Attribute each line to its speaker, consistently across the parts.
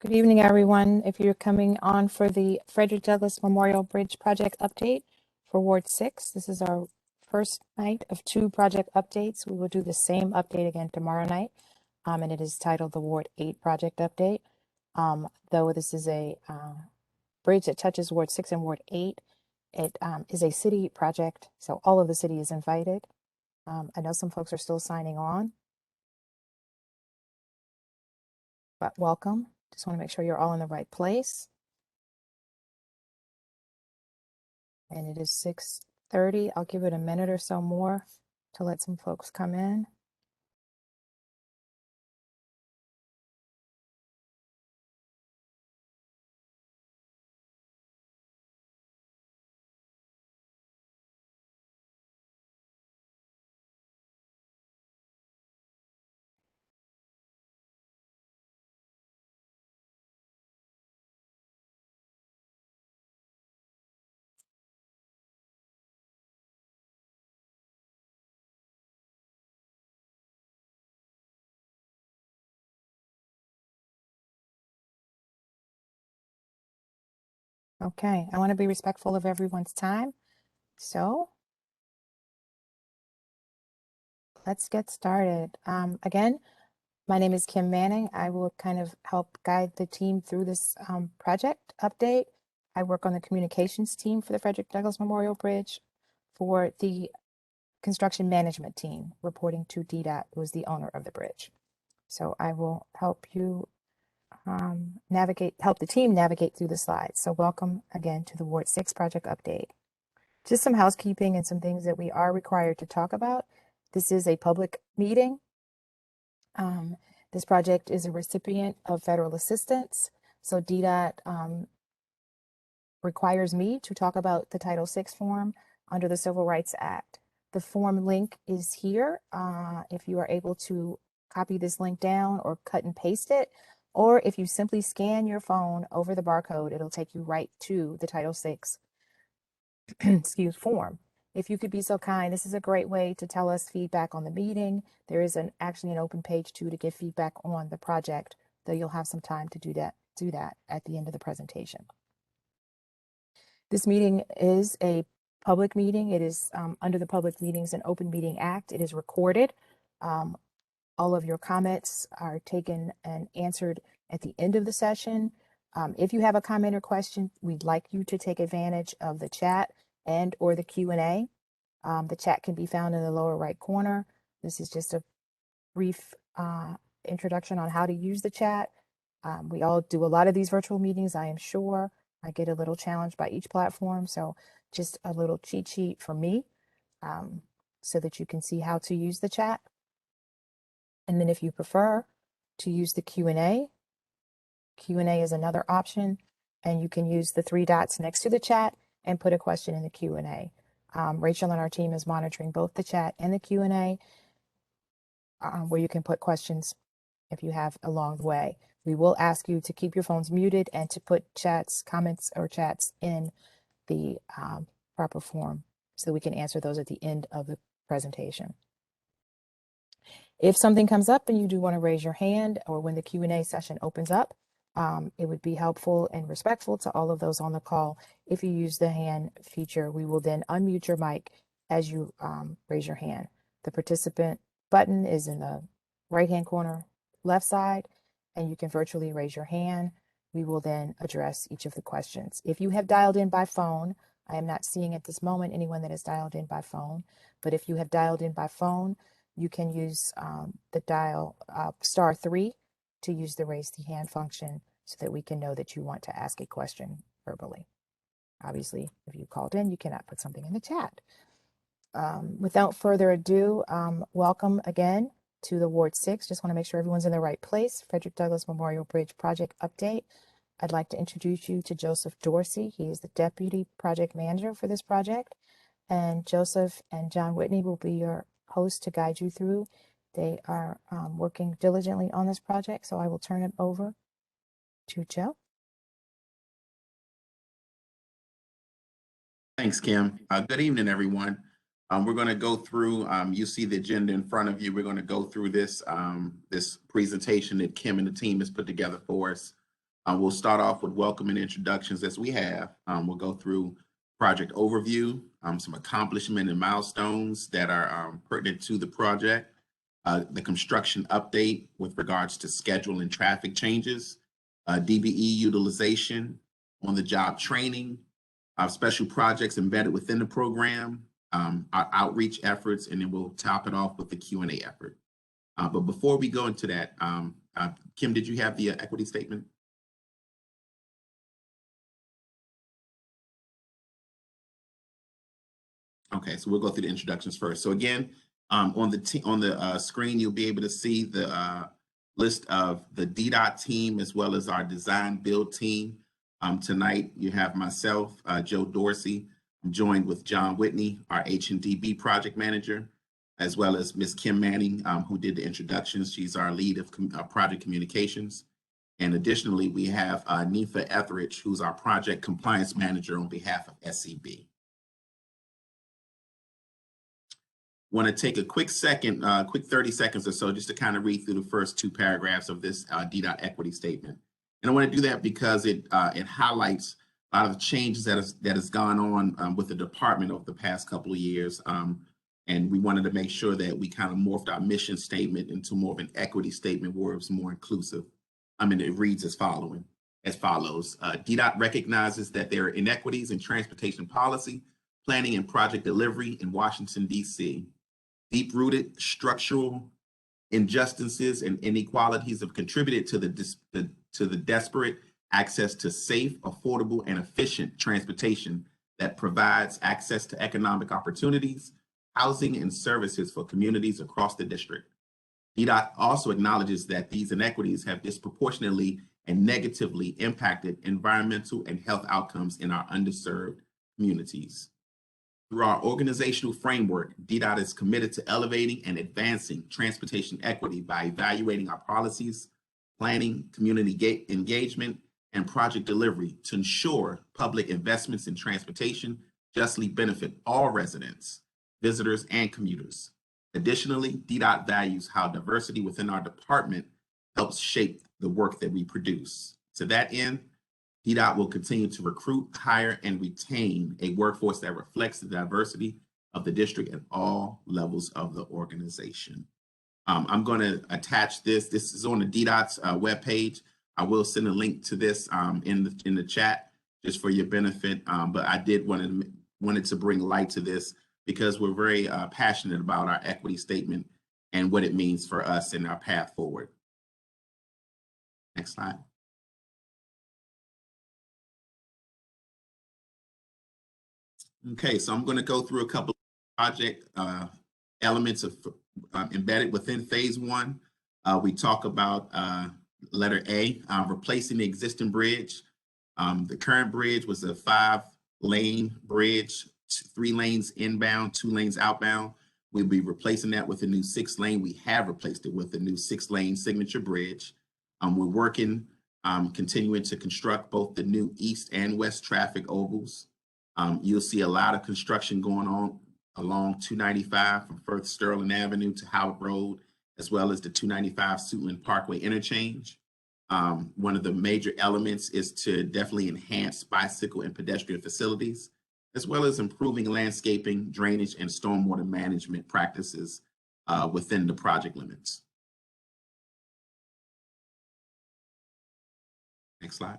Speaker 1: Good evening, everyone. If you're coming on for the Frederick Douglass Memorial Bridge project update for Ward 6, this is our first night of 2 project updates. We will do the same update again tomorrow night, and it is titled the Ward 8 project update. Though this is a bridge that touches Ward 6 and Ward 8, it is a city project, so all of the city is invited. I know some folks are still signing on, but welcome. Just want to make sure you're all in the right place. And it is 6:30. I'll give it a minute or so more to let some folks come in. Okay, I want to be respectful of everyone's time. So let's get started. Again, my name is Kim Manning. I will kind of help guide the team through this project update. I work on the communications team for the Frederick Douglass Memorial Bridge for the construction management team, reporting to DDOT, who is the owner of the bridge. So I will help you help the team navigate through the slides. So welcome again to the Ward 6 project update. Just some housekeeping and some things that we are required to talk about. This is a public meeting. This project is a recipient of federal assistance. So DDOT requires me to talk about the Title VI form under the Civil Rights Act. The form link is here. If you are able to copy this link down or cut and paste it, or if you simply scan your phone over the barcode, it'll take you right to the Title VI form. If you could be so kind, this is a great way to tell us feedback on the meeting. There is actually an open page too to give feedback on the project, though you'll have some time to do that at the end of the presentation. This meeting is a public meeting. It is under the Public Meetings and Open Meeting Act. It is recorded. All of your comments are taken and answered at the end of the session. If you have a comment or question, we'd like you to take advantage of the chat and or the Q&A. The chat can be found in the lower right corner. This is just a brief introduction on how to use the chat. We all do a lot of these virtual meetings, I am sure. I get a little challenged by each platform, so just a little cheat sheet for me so that you can see how to use the chat. And then if you prefer to use the Q&A is another option, and you can use the 3 dots next to the chat and put a question in the Q&A. Rachel and our team is monitoring both the chat and the Q&A, where you can put questions if you have along the way. We will ask you to keep your phones muted and to put comments or chats in the proper form so we can answer those at the end of the presentation. If something comes up and you do want to raise your hand, or when the Q&A session opens up, it would be helpful and respectful to all of those on the call. If you use the hand feature, we will then unmute your mic as you raise your hand. The participant button is in the right-hand corner, left side, and you can virtually raise your hand. We will then address each of the questions. If you have dialed in by phone, I am not seeing at this moment anyone that has dialed in by phone, but if you have dialed in by phone, you can use the dial *3 to use the raise the hand function so that we can know that you want to ask a question verbally. Obviously, if you called in, you cannot put something in the chat. Without further ado, welcome again to the Ward 6. Just want to make sure everyone's in the right place. Frederick Douglass Memorial Bridge project update. I'd like to introduce you to Joseph Dorsey. He is the Deputy Project Manager for this project. And Joseph and John Whitney will be your hosts to guide you through. They are working diligently on this project, so I will turn it over to Joe.
Speaker 2: Thanks, Kim. Good evening, everyone. We're going to go through, you see the agenda in front of you. We're going to go through this, this presentation that Kim and the team has put together for us. We'll start off with welcome and introductions as we have. We'll go through project overview, some accomplishment and milestones that are pertinent to the project, the construction update with regards to schedule and traffic changes, DBE utilization, on-the-job training, special projects embedded within the program, our outreach efforts, and then we'll top it off with the Q&A effort. But before we go into that, Kim, did you have the equity statement? Okay, so we'll go through the introductions first. So again, on the screen, you'll be able to see the list of the DDOT team as well as our design build team. Tonight, you have myself, Joe Dorsey. I'm joined with John Whitney, our H&DB project manager, as well as Ms. Kim Manning, who did the introductions. She's our lead of project communications. And additionally, we have Nifa Etheridge, who's our project compliance manager on behalf of SCB. Want to take a quick second, quick 30 seconds or so, just to kind of read through the first two paragraphs of this DDOT equity statement. And I want to do that because it highlights a lot of the changes that has gone on with the department over the past couple of years. And we wanted to make sure that we kind of morphed our mission statement into more of an equity statement where it was more inclusive. It reads as follows. DDOT recognizes that there are inequities in transportation policy, planning, and project delivery in Washington, D.C. Deep-rooted structural injustices and inequalities have contributed to the desperate access to safe, affordable, and efficient transportation that provides access to economic opportunities, housing, and services for communities across the district. DDOT also acknowledges that these inequities have disproportionately and negatively impacted environmental and health outcomes in our underserved communities. Through our organizational framework, DDOT is committed to elevating and advancing transportation equity by evaluating our policies, planning, community engagement, and project delivery to ensure public investments in transportation justly benefit all residents, visitors, and commuters. Additionally, DDOT values how diversity within our department helps shape the work that we produce. To that end, DDOT will continue to recruit, hire, and retain a workforce that reflects the diversity of the district at all levels of the organization. I'm going to attach this. This is on the DDOT's webpage. I will send a link to this in the chat just for your benefit. But I did wanted to bring light to this because we're very passionate about our equity statement and what it means for us in our path forward. Next slide. Okay, so I'm going to go through a couple of project elements of embedded within phase one. We talk about letter A, replacing the existing bridge. The current bridge was a 5-lane bridge, 3 lanes inbound, 2 lanes outbound. We'll be replacing that with a new 6-lane. We have replaced it with a new 6-lane signature bridge. We're working, continuing to construct both the new east and west traffic ovals. You'll see a lot of construction going on along 295 from Firth Sterling Avenue to Howard Road, as well as the 295 Suitland Parkway interchange. One of the major elements is to definitely enhance bicycle and pedestrian facilities, as well as improving landscaping, drainage, and stormwater management practices within the project limits. Next slide.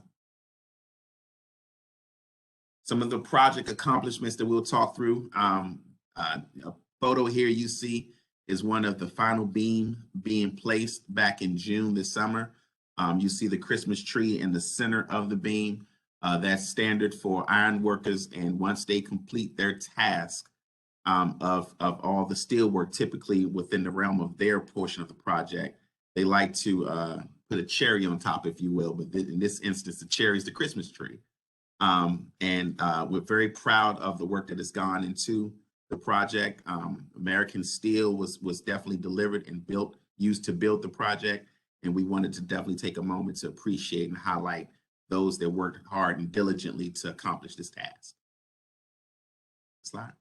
Speaker 2: Some of the project accomplishments that we'll talk through. A photo here you see is one of the final beam being placed back in June this summer. You see the Christmas tree in the center of the beam. That's standard for iron workers, and once they complete their task of all the steel work, typically within the realm of their portion of the project, they like to put a cherry on top, if you will, but in this instance, the cherry is the Christmas tree. We're very proud of the work that has gone into the project. American steel was definitely delivered and used to build the project. And we wanted to definitely take a moment to appreciate and highlight those that worked hard and diligently to accomplish this task. Slide.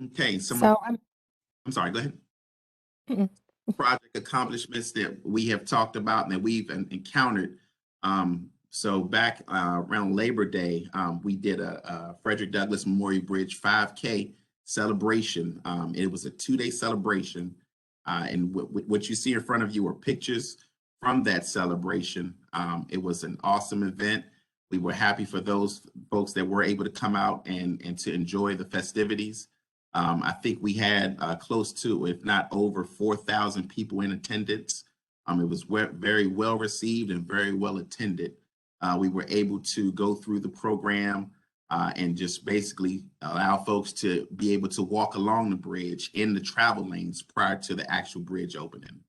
Speaker 2: Okay,
Speaker 1: So
Speaker 2: I'm sorry, go ahead.
Speaker 1: Mm-mm.
Speaker 2: Project accomplishments that we have talked about and that we've encountered. So back around Labor Day, we did a Frederick Douglass Memorial Bridge 5K celebration. It was a 2-day celebration. And what you see in front of you are pictures from that celebration. It was an awesome event. We were happy for those folks that were able to come out and to enjoy the festivities. I think we had close to, if not over 4,000 people in attendance. It was very well received and very well attended. We were able to go through the program and just basically allow folks to be able to walk along the bridge in the travel lanes prior to the actual bridge opening.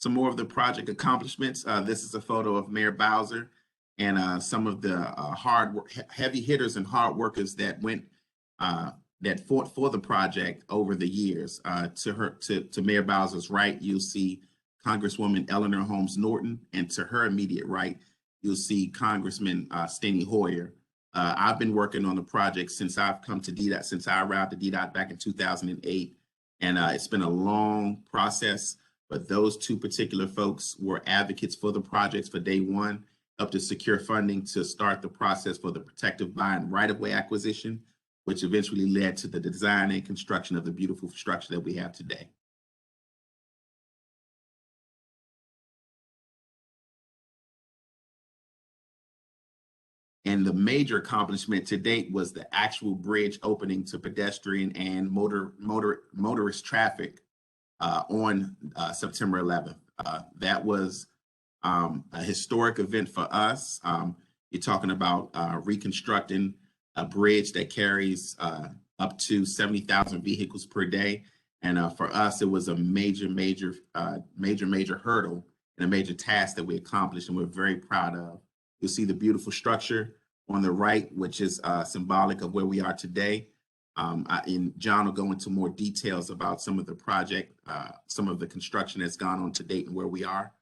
Speaker 2: Some more of the project accomplishments. This is a photo of Mayor Bowser and some of the heavy hitters and hard workers that went that fought for the project over the years. To Mayor Bowser's right, you'll see Congresswoman Eleanor Holmes Norton, and to her immediate right, you'll see Congressman Steny Hoyer. I've been working on the project since I've come to DDOT, since I arrived at DDOT back in 2008, and it's been a long process. But those two particular folks were advocates for the projects for day one, up to secure funding to start the process for the protective bond right-of-way acquisition, which eventually led to the design and construction of the beautiful structure that we have today. And the major accomplishment to date was the actual bridge opening to pedestrian and motorist traffic on September 11th. That was a historic event for us. You're talking about reconstructing a bridge that carries up to 70,000 vehicles per day. And for us, it was a major hurdle and a major task that we accomplished, and we're very proud of. You'll see the beautiful structure on the right, which is symbolic of where we are today. And John will go into more details about some of the project, some of the construction that's gone on to date and where we are.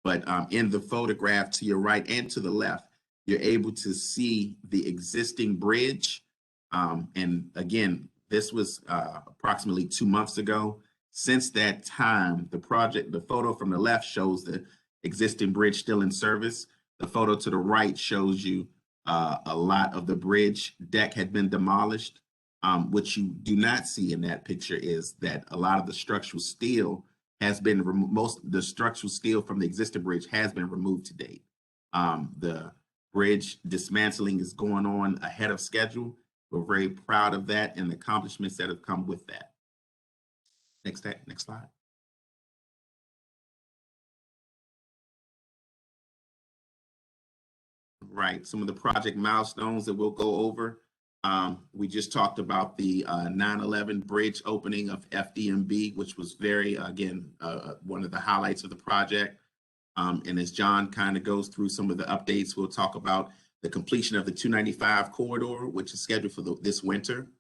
Speaker 2: But in the photograph to your right and to the left, you're able to see the existing bridge. And again, this was approximately 2 months ago. Since that time, the photo from the left shows the existing bridge still in service. The photo to the right shows you a lot of the bridge deck had been demolished. What you do not see in that picture is that a lot of the structural steel has been the structural steel from the existing bridge has been removed to date. The bridge dismantling is going on ahead of schedule. We're very proud of that and the accomplishments that have come with that. Next slide. Right, some of the project milestones that we'll go over. We just talked about the 9/11 bridge opening of FDMB, which was very, again, one of the highlights of the project. And as John kind of goes through some of the updates, we'll talk about the completion of the 295 corridor, which is scheduled for this winter.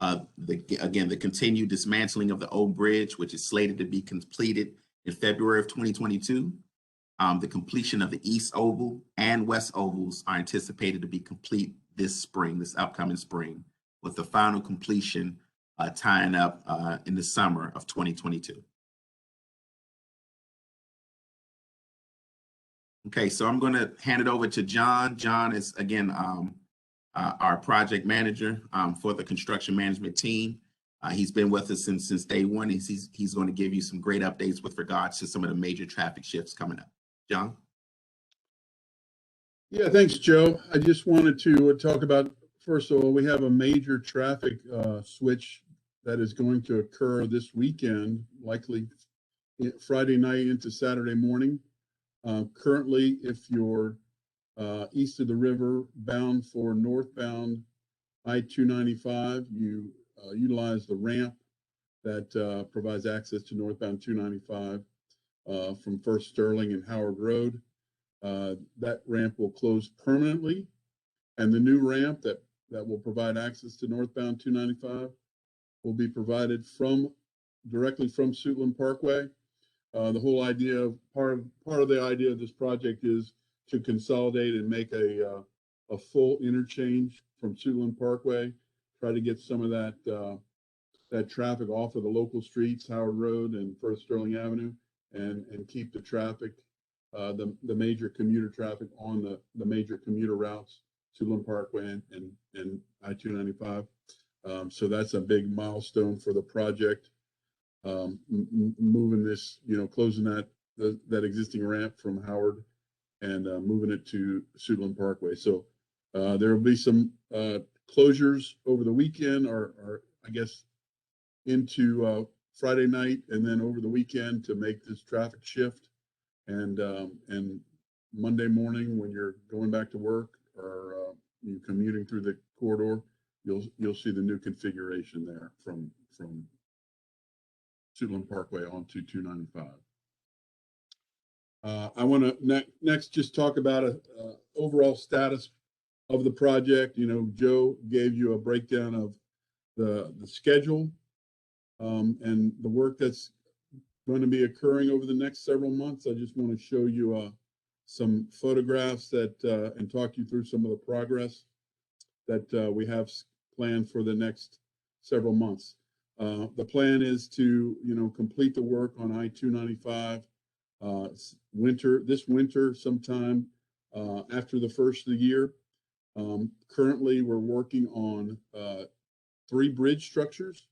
Speaker 2: Again, the continued dismantling of the old bridge, which is slated to be completed in February of 2022. The completion of the East Oval and West Ovals are anticipated to be complete this upcoming spring, with the final completion tying up in the summer of 2022. Okay, so I'm going to hand it over to John. John is, again, our project manager for the construction management team. He's been with us since day one. He's going to give you some great updates with regards to some of the major traffic shifts coming up. John?
Speaker 3: Yeah, thanks, Joe. I just wanted to talk about, first of all, we have a major traffic switch that is going to occur this weekend, likely Friday night into Saturday morning. Currently, if you're east of the river bound for northbound I-295, you utilize the ramp that provides access to northbound 295 from First Sterling and Howard Road. That ramp will close permanently, and the new ramp that will provide access to northbound 295 will be provided directly from Suitland Parkway. The whole idea, part of the idea of this project is to consolidate and make a full interchange from Suitland Parkway. Try to get some of that traffic off of the local streets, Howard Road and First Sterling Avenue, and keep the traffic, the major commuter traffic on the major commuter routes, Suitland Parkway and I-295. So that's a big milestone for the project. Moving this, closing that existing ramp from Howard and moving it to Suitland Parkway. So there will be some closures over the weekend, or I guess into Friday night, and then over the weekend to make this traffic shift. And Monday morning, when you're going back to work or you're commuting through the corridor, you'll see the new configuration there from Suitland Parkway onto 295. I want to next just talk about a overall status of the project. Joe gave you a breakdown of the schedule and the work that's going to be occurring over the next several months. I just want to show you some photographs that and talk you through some of the progress that we have planned for the next several months. The plan is to, complete the work on I-295 this winter sometime after the first of the year. Currently, we're working on 3 bridge structures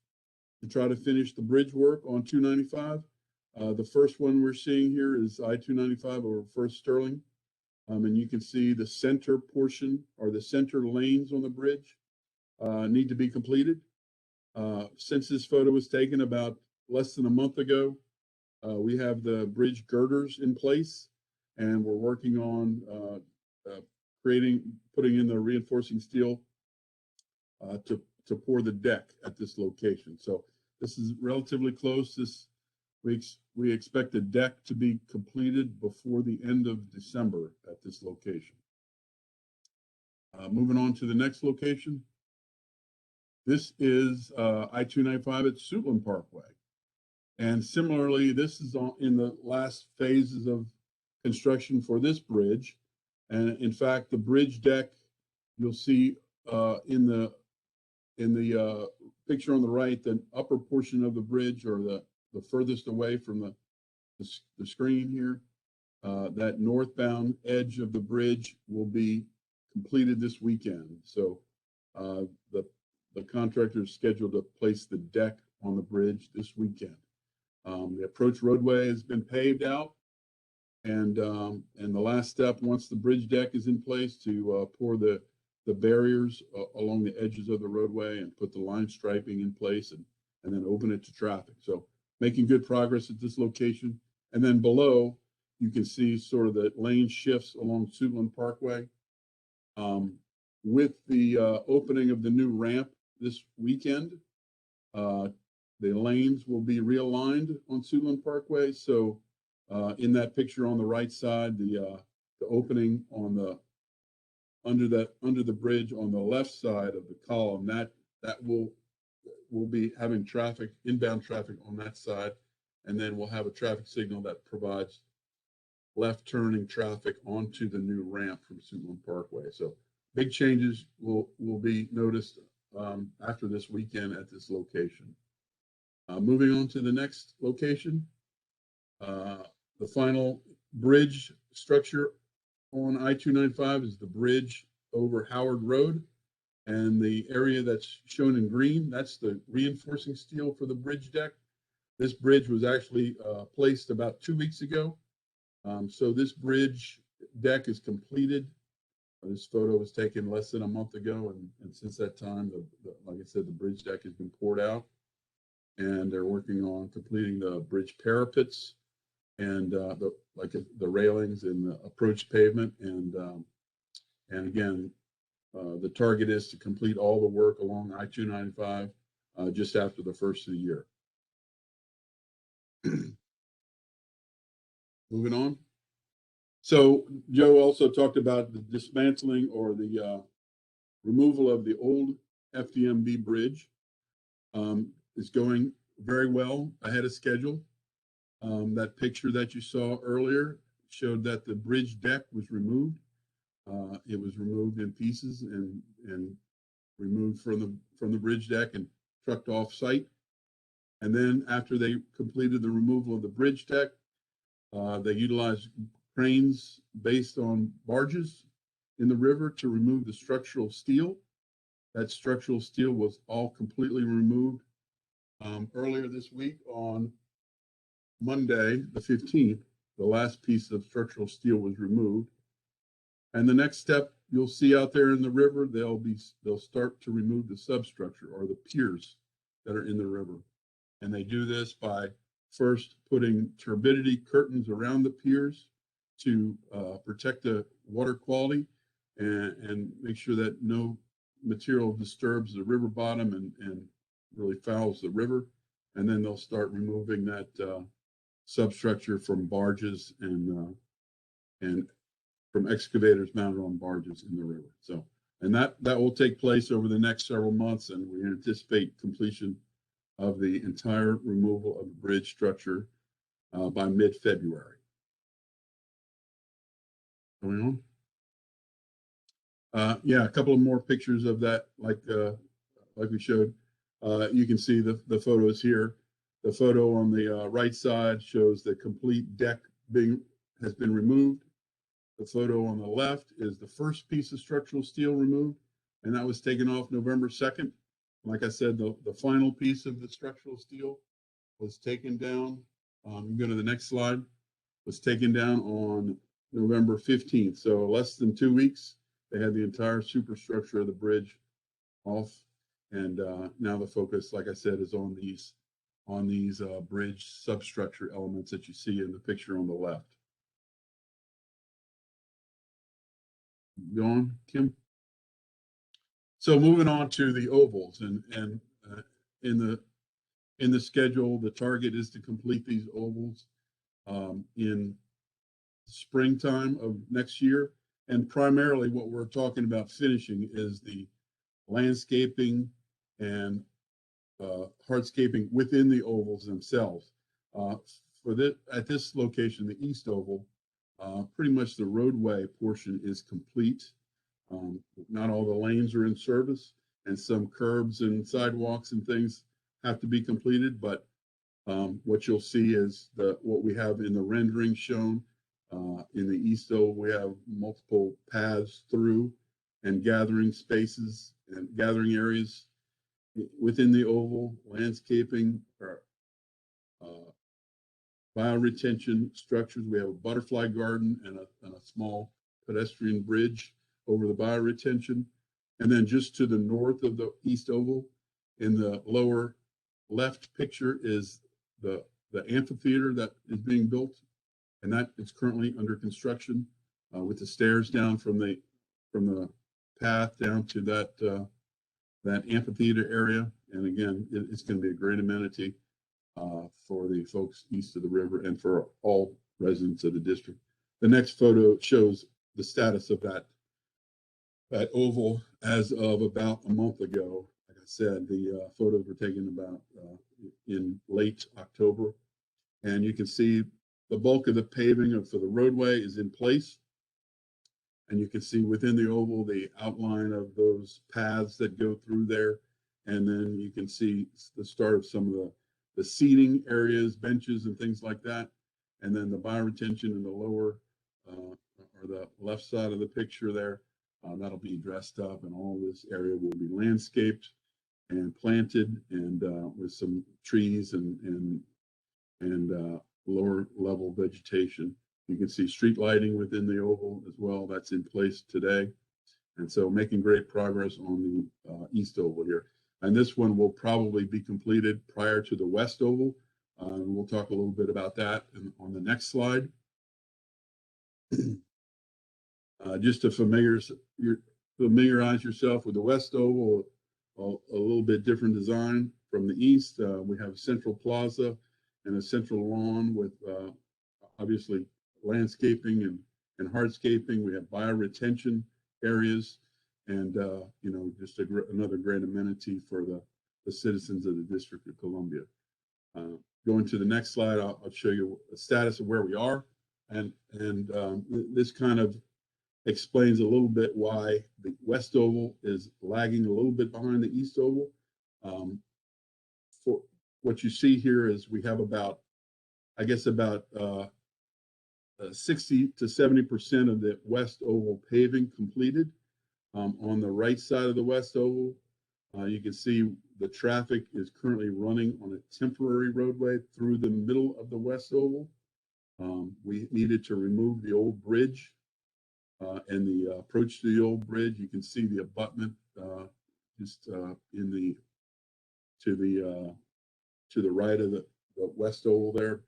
Speaker 3: to try to finish the bridge work on 295. The first one we're seeing here is I-295 over First Sterling. And you can see the center portion or the center lanes on the bridge need to be completed. Since this photo was taken about less than a month ago, we have the bridge girders in place, and we're working on putting in the reinforcing steel to pour the deck at this location. So this is relatively close. We expect the deck to be completed before the end of December at this location. Moving on to the next location. This is I-295 at Suitland Parkway. And similarly, this is in the last phases of construction for this bridge. And in fact, the bridge deck, you'll see in the picture on the right, the upper portion of the bridge, or the furthest away from the screen here, that northbound edge of the bridge will be completed this weekend. So the contractor is scheduled to place the deck on the bridge this weekend. The approach roadway has been paved out, and the last step, once the bridge deck is in place, to pour the barriers along the edges of the roadway and put the line striping in place, and then open it to traffic. So making good progress at this location. And then below, you can see sort of the lane shifts along Suitland Parkway. With the opening of the new ramp this weekend, the lanes will be realigned on Suitland Parkway. So in that picture on the right side, the opening on under the bridge on the left side of the column, that will be having inbound traffic on that side, and then we'll have a traffic signal that provides left turning traffic onto the new ramp from Suitland Parkway. So big changes will be noticed after this weekend at this location. Moving on to the next location, the final bridge structure on I-295 is the bridge over Howard Road. And the area that's shown in green, that's the reinforcing steel for the bridge deck. This bridge was actually placed about 2 weeks ago. So this bridge deck is completed. This photo was taken less than a month ago, and since that time, like I said, the bridge deck has been poured out, and they're working on completing the bridge parapets and the railings and the approach pavement, and again, the target is to complete all the work along I-295 just after the first of the year. Moving on. So Joe also talked about the dismantling or the removal of the old FDMB bridge. Is going very well ahead of schedule. That picture that you saw earlier showed that the bridge deck was removed. It was removed in pieces and removed from the bridge deck and trucked off site. And then after they completed the removal of the bridge deck, they utilized cranes based on barges in the river to remove the structural steel. That structural steel was all completely removed earlier this week on Monday, the 15th. The last piece of structural steel was removed. And the next step you'll see out there in the river, they'll start to remove the substructure or the piers that are in the river. And they do this by first putting turbidity curtains around the piers to protect the water quality and make sure that no material disturbs the river bottom and really fouls the river. And then they'll start removing that substructure from barges and from excavators mounted on barges in the river. So, and that will take place over the next several months, and we anticipate completion of the entire removal of the bridge structure by mid-February. Going on. Yeah, a couple of more pictures of that, like we showed. You can see the photos here. The photo on the right side shows the complete deck has been removed. The photo on the left is the first piece of structural steel removed, and that was taken off November 2nd. Like I said, the final piece of the structural steel was taken down. You go to the next slide. Was taken down on November 15th. So less than 2 weeks, they had the entire superstructure of the bridge off. And now the focus, like I said, is on these bridge substructure elements that you see in the picture on the left. Go on, Kim. So moving on to the ovals, and in the schedule, the target is to complete these ovals in springtime of next year. And primarily what we're talking about finishing is the landscaping and hardscaping within the ovals themselves. At this location, the East Oval, pretty much the roadway portion is complete. Not all the lanes are in service, and some curbs and sidewalks and things have to be completed. But what you'll see is what we have in the rendering shown in the East Oval. We have multiple paths through and gathering spaces and gathering areas within the oval, landscaping, or bioretention structures. We have a butterfly garden and a small pedestrian bridge over the bioretention. And then just to the north of the East Oval, in the lower left picture, is the amphitheater that is being built, and that is currently under construction with the stairs down from the path down to that amphitheater area. And again, it's going to be a great amenity for the folks east of the river and for all residents of the district. The next photo shows the status of that oval as of about a month ago. Like I said, the photos were taken about in late October, and you can see the bulk of the paving for the roadway is in place. And you can see within the oval the outline of those paths that go through there. And then you can see the start of some of the seating areas, benches and things like that. And then the bioretention in the lower or the left side of the picture there, that'll be dressed up, and all this area will be landscaped and planted, and with some trees and lower level vegetation. You can see street lighting within the oval as well. That's in place today. And so making great progress on the East Oval here. And this one will probably be completed prior to the West Oval. We'll talk a little bit about that on the next slide. Just to familiarize yourself with the West Oval, a little bit different design from the East. We have a central plaza and a central lawn with obviously landscaping and hardscaping. We have bioretention areas, and just another great amenity for the citizens of the District of Columbia. Going to the next slide, I'll show you the status of where we are. This kind of explains a little bit why the West Oval is lagging a little bit behind the East Oval. For what you see here is we have about, I guess, about 60 to 70% of the West Oval paving completed. On the right side of the West Oval, you can see the traffic is currently running on a temporary roadway through the middle of the West Oval. We needed to remove the old bridge and the approach to the old bridge. You can see the abutment just in the to the right of the West Oval there.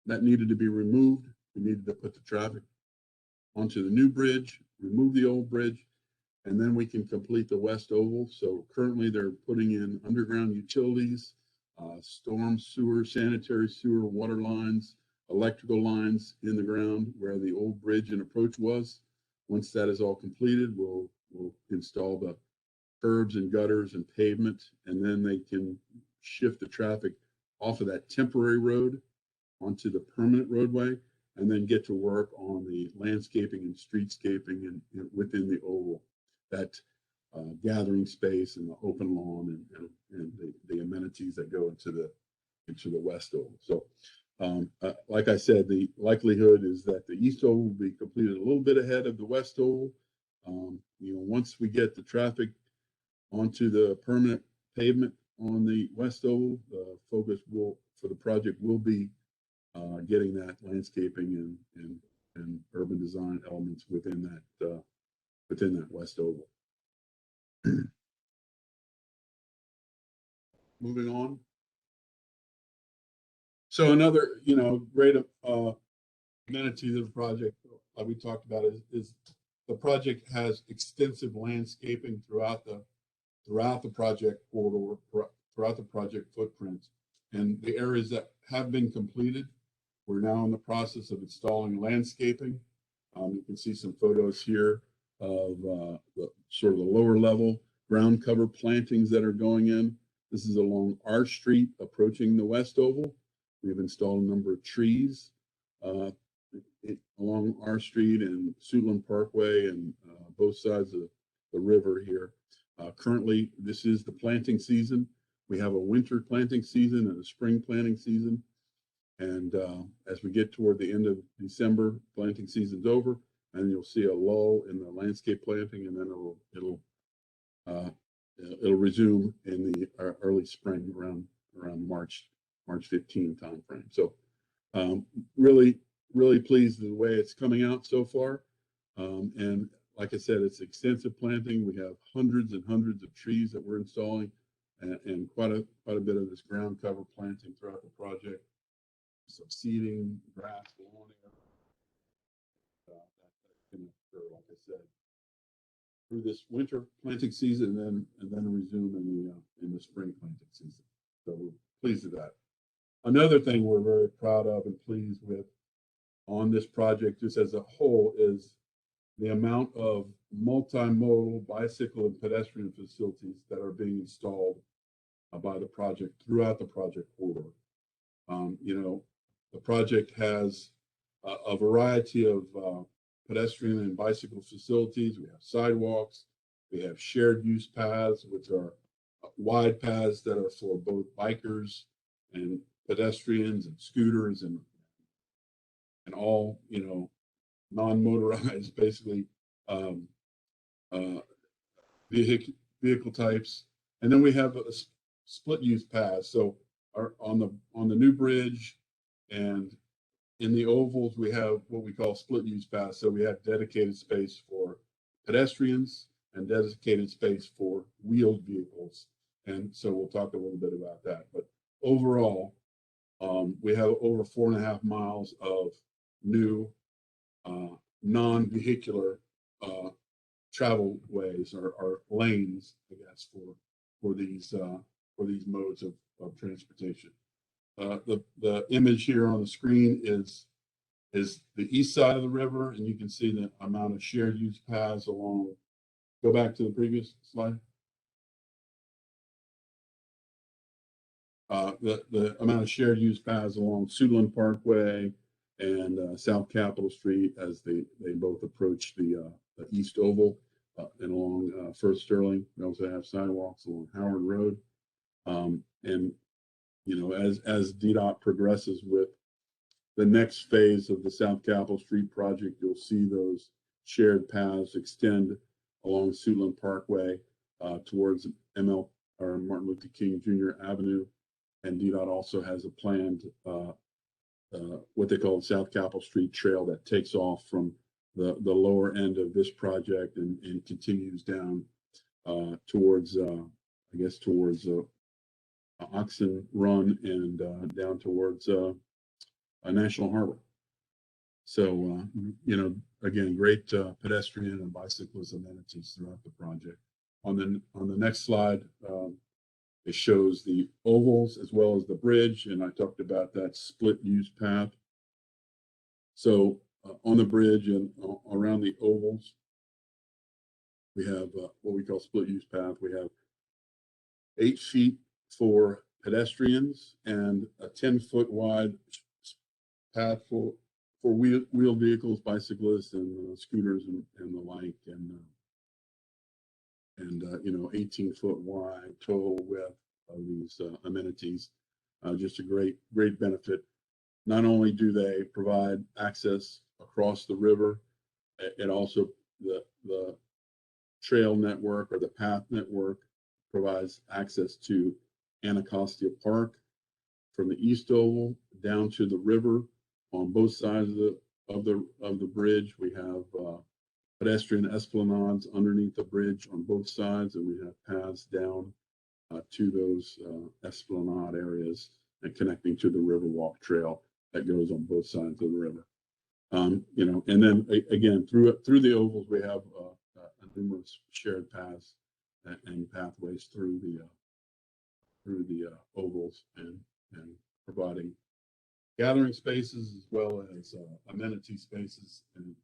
Speaker 3: That needed to be removed. We needed to put the traffic onto the new bridge, remove the old bridge, and then we can complete the West Oval. So currently they're putting in underground utilities, storm sewer, sanitary sewer, water lines, electrical lines in the ground where the old bridge and approach was. Once that is all completed, we'll install the curbs and gutters and pavement, and then they can shift the traffic off of that temporary road onto the permanent roadway, and then get to work on the landscaping and streetscaping and within the oval, that gathering space and the open lawn and the amenities that go into the West Oval. So like I said, the likelihood is that the East Oval will be completed a little bit ahead of the West Oval. Once we get the traffic onto the permanent pavement on the West Oval, the focus for the project will be getting that landscaping and urban design elements within that West Oval. Moving on. So another, great amenity to the project we talked about is the project has extensive landscaping throughout the project corridor, throughout the project footprint, and the areas that have been completed, we're now in the process of installing landscaping. You can see some photos here of the sort of the lower level ground cover plantings that are going in. This is along our street approaching the West Oval. We've installed a number of trees along our street and Suitland Parkway and both sides of the river here. Currently, this is the planting season. We have a winter planting season and a spring planting season. And as we get toward the end of December, planting season's over, and you'll see a lull in the landscape planting, and then it'll resume in the early spring around March 15 timeframe. So really pleased with the way it's coming out so far. And like I said, it's extensive planting. We have hundreds and hundreds of trees that we're installing, and quite a bit of this ground cover planting throughout the project. Some seeding, grass, lawn area. That can occur, like I said, through this winter planting season, and then resume in the spring planting season. So we're pleased with that. Another thing we're very proud of and pleased with on this project, just as a whole, is the amount of multimodal bicycle and pedestrian facilities that are being installed by the project throughout the project corridor. The project has a variety of pedestrian and bicycle facilities. We have sidewalks. We have shared use paths, which are wide paths that are for both bikers and pedestrians and scooters and all, non-motorized, basically, vehicle types. And then we have a split use paths. So on the new bridge and in the ovals, we have what we call split use paths. So we have dedicated space for pedestrians and dedicated space for wheeled vehicles. And so we'll talk a little bit about that. But overall, we have over 4.5 miles of new non-vehicular travel ways or lanes, I guess, for these modes of transportation. The image here on the screen is the east side of the river, and you can see the amount of shared use paths along. Go back to the previous slide. The amount of shared use paths along Suitland Parkway, and South Capitol Street as they both approach the East Oval and along First Sterling. We also have sidewalks along Howard Road. And, you know, as DDOT progresses with the next phase of the South Capitol Street project, you'll see those shared paths extend along Suitland Parkway towards Martin Luther King Jr. Avenue. And DDOT also has a planned what they call the South Capitol Street Trail that takes off from the lower end of this project and continues down towards I guess towards Oxen Run and down towards National Harbor. So you know, again, great pedestrian and bicyclist amenities throughout the project. On the next slide, it shows the ovals as well as the bridge, and I talked about that split use path. So on the bridge and around the ovals, we have what we call split use path. We have 8 feet for pedestrians and a 10-foot wide path for wheel vehicles, bicyclists, and scooters and the like, and you know, 18-foot wide total width of these amenities. Just a great benefit. Not only do they provide access across the river, and also the trail network or the path network provides access to Anacostia Park from the East Oval down to the river on both sides of the bridge. We have pedestrian esplanades underneath the bridge on both sides, and we have paths down to those esplanade areas and connecting to the Riverwalk Trail that goes on both sides of the river. You know, and then again through the ovals, we have numerous shared paths and pathways through the ovals and providing gathering spaces as well as amenity spaces and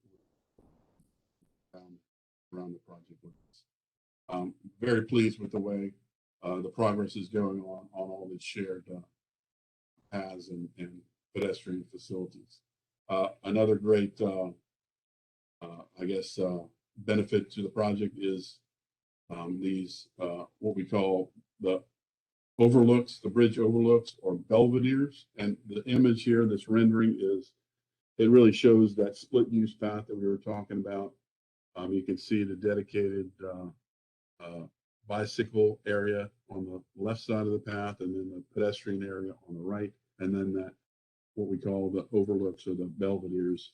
Speaker 3: around the project. Very pleased with the way the progress is going on all these shared paths and pedestrian facilities. Another great, I guess, benefit to the project is these what we call the overlooks, the bridge overlooks or belvederes. And the image here, this rendering it really shows that split use path that we were talking about. You can see the dedicated bicycle area on the left side of the path, and then the pedestrian area on the right, and then that what we call the overlooks or the belvederes,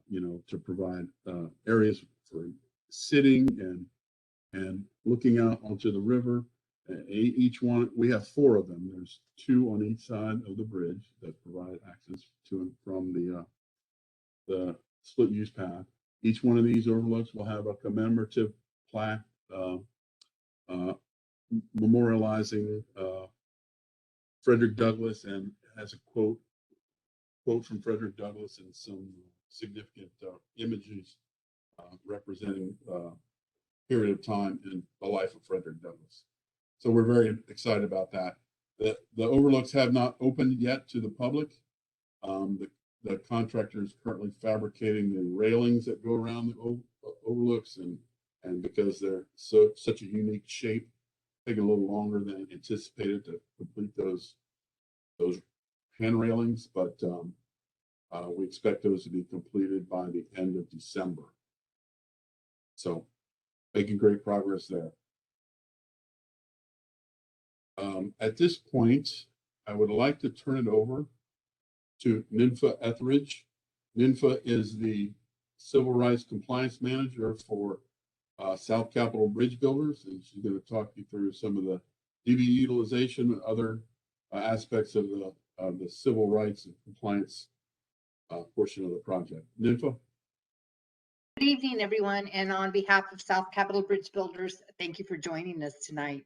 Speaker 3: you know, to provide areas for sitting and looking out onto the river. Each one, we have 4 of them. There's 2 on each side of the bridge that provide access to and from the split use path. Each one of these overlooks will have a commemorative plaque memorializing Frederick Douglass, and has a quote from Frederick Douglass and some significant images representing period of time in the life of Frederick Douglass. So we're very excited about that. The overlooks have not opened yet to the public. The contractor is currently fabricating the railings that go around the overlooks, and because they're such a unique shape, taking a little longer than anticipated to complete those hand railings, but we expect those to be completed by the end of December. So making great progress there. At this point, I would like to turn it over to Ninfa Etheridge. Ninfa is the Civil Rights Compliance Manager for South Capitol Bridge Builders, and she's going to talk you through some of the DB utilization and other aspects of the civil rights and compliance portion of the project. Ninfa?
Speaker 4: Good evening, everyone, and on behalf of South Capitol Bridge Builders, thank you for joining us tonight.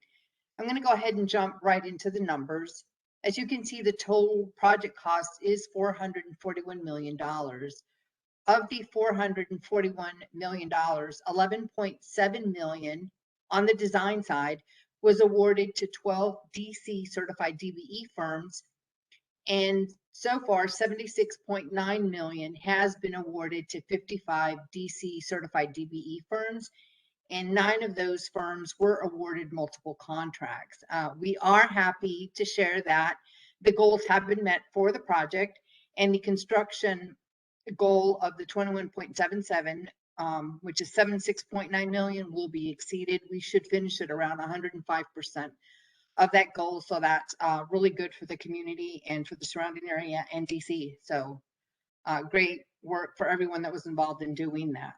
Speaker 4: I'm going to go ahead and jump right into the numbers. As you can see, the total project cost is $441 million. Of the $441 million, $11.7 million on the design side was awarded to 12 DC certified DBE firms, And so far, 76.9 million has been awarded to 55 DC certified DBE firms, and 9 of those firms were awarded multiple contracts. We are happy to share that the goals have been met for the project, and the construction goal of the 21.77, which is 76.9 million, will be exceeded. We should finish at around 105% of that goal. So that's really good for the community and for the surrounding area and DC. So great work for everyone that was involved in doing that.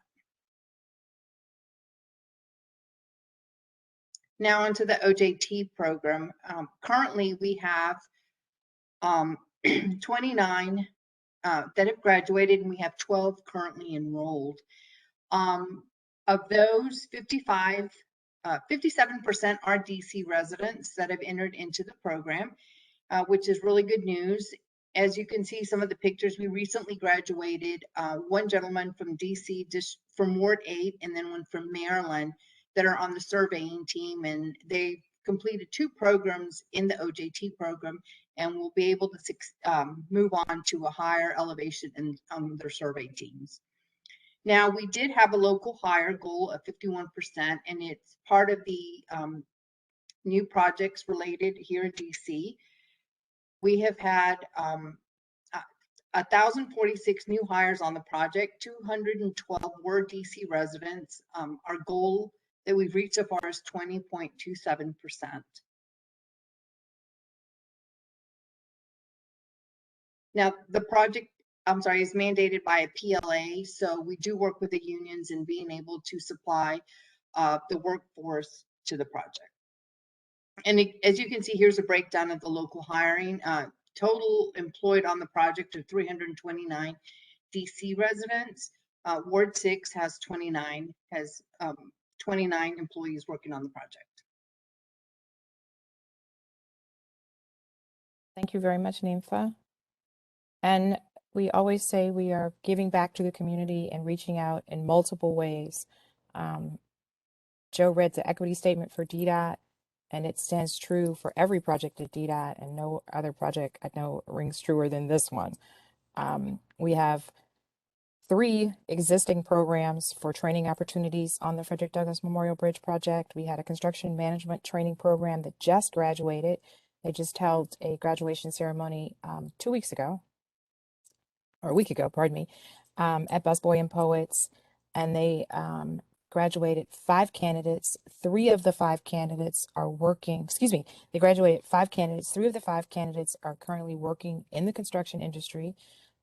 Speaker 4: Now onto the OJT program. Currently we have 29 that have graduated, and we have 12 currently enrolled. Of those, 57% are DC residents that have entered into the program, which is really good news. As you can see, some of the pictures, we recently graduated one gentleman from DC, just from Ward 8, and then one from Maryland that are on the surveying team, and they completed 2 programs in the OJT program and will be able to move on to a higher elevation in their survey teams. Now, we did have a local hire goal of 51%, and it's part of the new projects related here in DC. We have had 1,046 new hires on the project, 212 were DC residents. Our goal that we've reached so far is 20.27%. Now, the project, is mandated by a PLA, so we do work with the unions in being able to supply the workforce to the project. And as you can see, here's a breakdown of the local hiring. Total employed on the project are 329 DC residents. Ward 6 has 29 employees working on the project.
Speaker 1: Thank you very much, Nympha. And we always say we are giving back to the community and reaching out in multiple ways. Joe read the equity statement for DDOT, and it stands true for every project at DDOT, and no other project I know rings truer than this one. We have 3 existing programs for training opportunities on the Frederick Douglass Memorial Bridge project. We had a construction management training program that just graduated. They just held a graduation ceremony 2 weeks ago, or a week ago, pardon me, at Busboy and Poets, and they graduated 5 candidates. 3 of the 5 candidates are working, they graduated 5 candidates. 3 of the 5 candidates are currently working in the construction industry.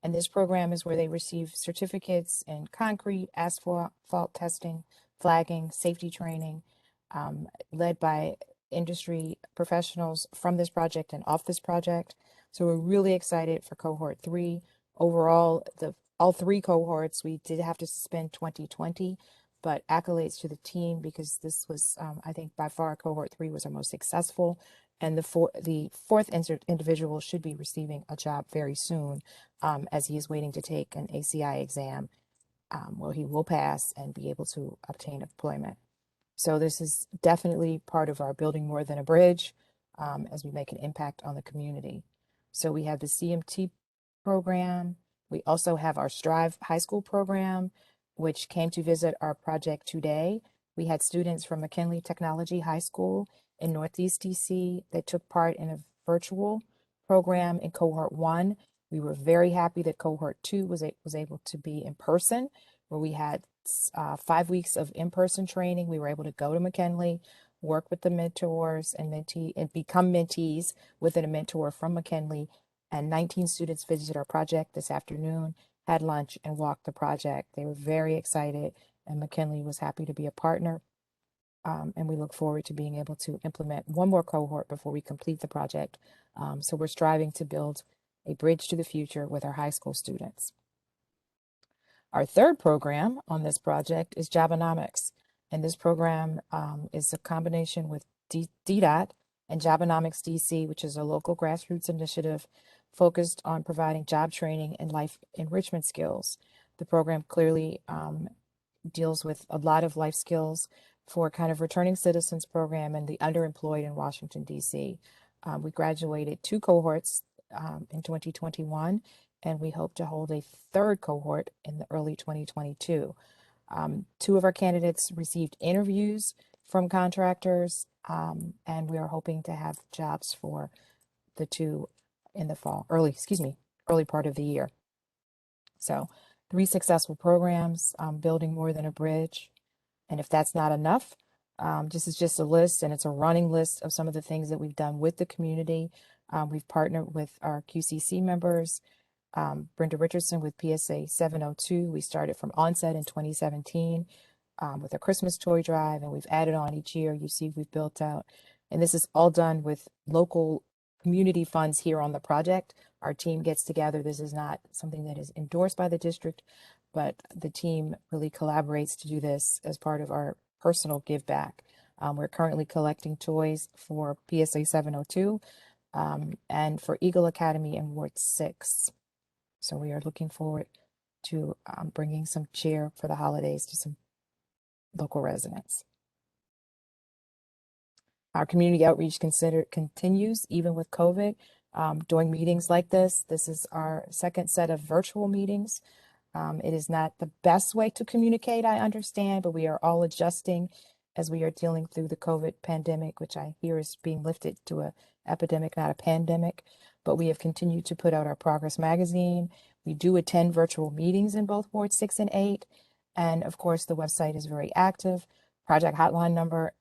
Speaker 1: And this program is where they receive certificates in concrete, asphalt testing, flagging, safety training, led by industry professionals from this project and off this project. So we're really excited for cohort 3. Overall, all 3 cohorts, we did have to suspend 2020, but accolades to the team, because this was, I think by far cohort 3 was our most successful. And the fourth individual should be receiving a job very soon, as he is waiting to take an ACI exam, where he will pass and be able to obtain employment. So this is definitely part of our building more than a bridge, as we make an impact on the community. So we have the CMT program. We also have our Strive High School program, which came to visit our project today. We had students from McKinley Technology High School in Northeast DC that took part in a virtual program in cohort 1. We were very happy that cohort 2 was able to be in person, where we had 5 weeks of in-person training. We were able to go to McKinley, work with the mentors and become mentees within a mentor from McKinley. And 19 students visited our project this afternoon, had lunch, and walked the project. They were very excited, and McKinley was happy to be a partner. And we look forward to being able to implement one more cohort before we complete the project. So we're striving to build a bridge to the future with our high school students. Our third program on this project is Jobonomics. And this program is a combination with DDOT and Jobonomics DC, which is a local grassroots initiative focused on providing job training and life enrichment skills. The program clearly deals with a lot of life skills for kind of returning citizens program and the underemployed in Washington, D.C. We graduated 2 cohorts in 2021, and we hope to hold a third cohort in the early 2022. Two of our candidates received interviews from contractors, and we are hoping to have jobs for the two in the early part of the year. So 3 successful programs, building more than a bridge. And if that's not enough, this is just a list, and it's a running list of some of the things that we've done with the community. We've partnered with our QCC members, Brenda Richardson with PSA 702. We started from onset in 2017 with a Christmas toy drive, and we've added on each year. You see, we've built out, and this is all done with local community funds here on the project. Our team gets together. This is not something that is endorsed by the district, but the team really collaborates to do this as part of our personal give back. We're currently collecting toys for PSA 702 and for Eagle Academy in Ward 6. So we are looking forward to bringing some cheer for the holidays to some local residents. Our community outreach continues even with COVID. Doing meetings like this is our second set of virtual meetings. It is not the best way to communicate, I understand, but we are all adjusting as we are dealing through the COVID pandemic, which I hear is being lifted to an epidemic, not a pandemic. But we have continued to put out our Progress magazine. We do attend virtual meetings in both Ward 6 and 8. And of course, the website is very active. Project hotline number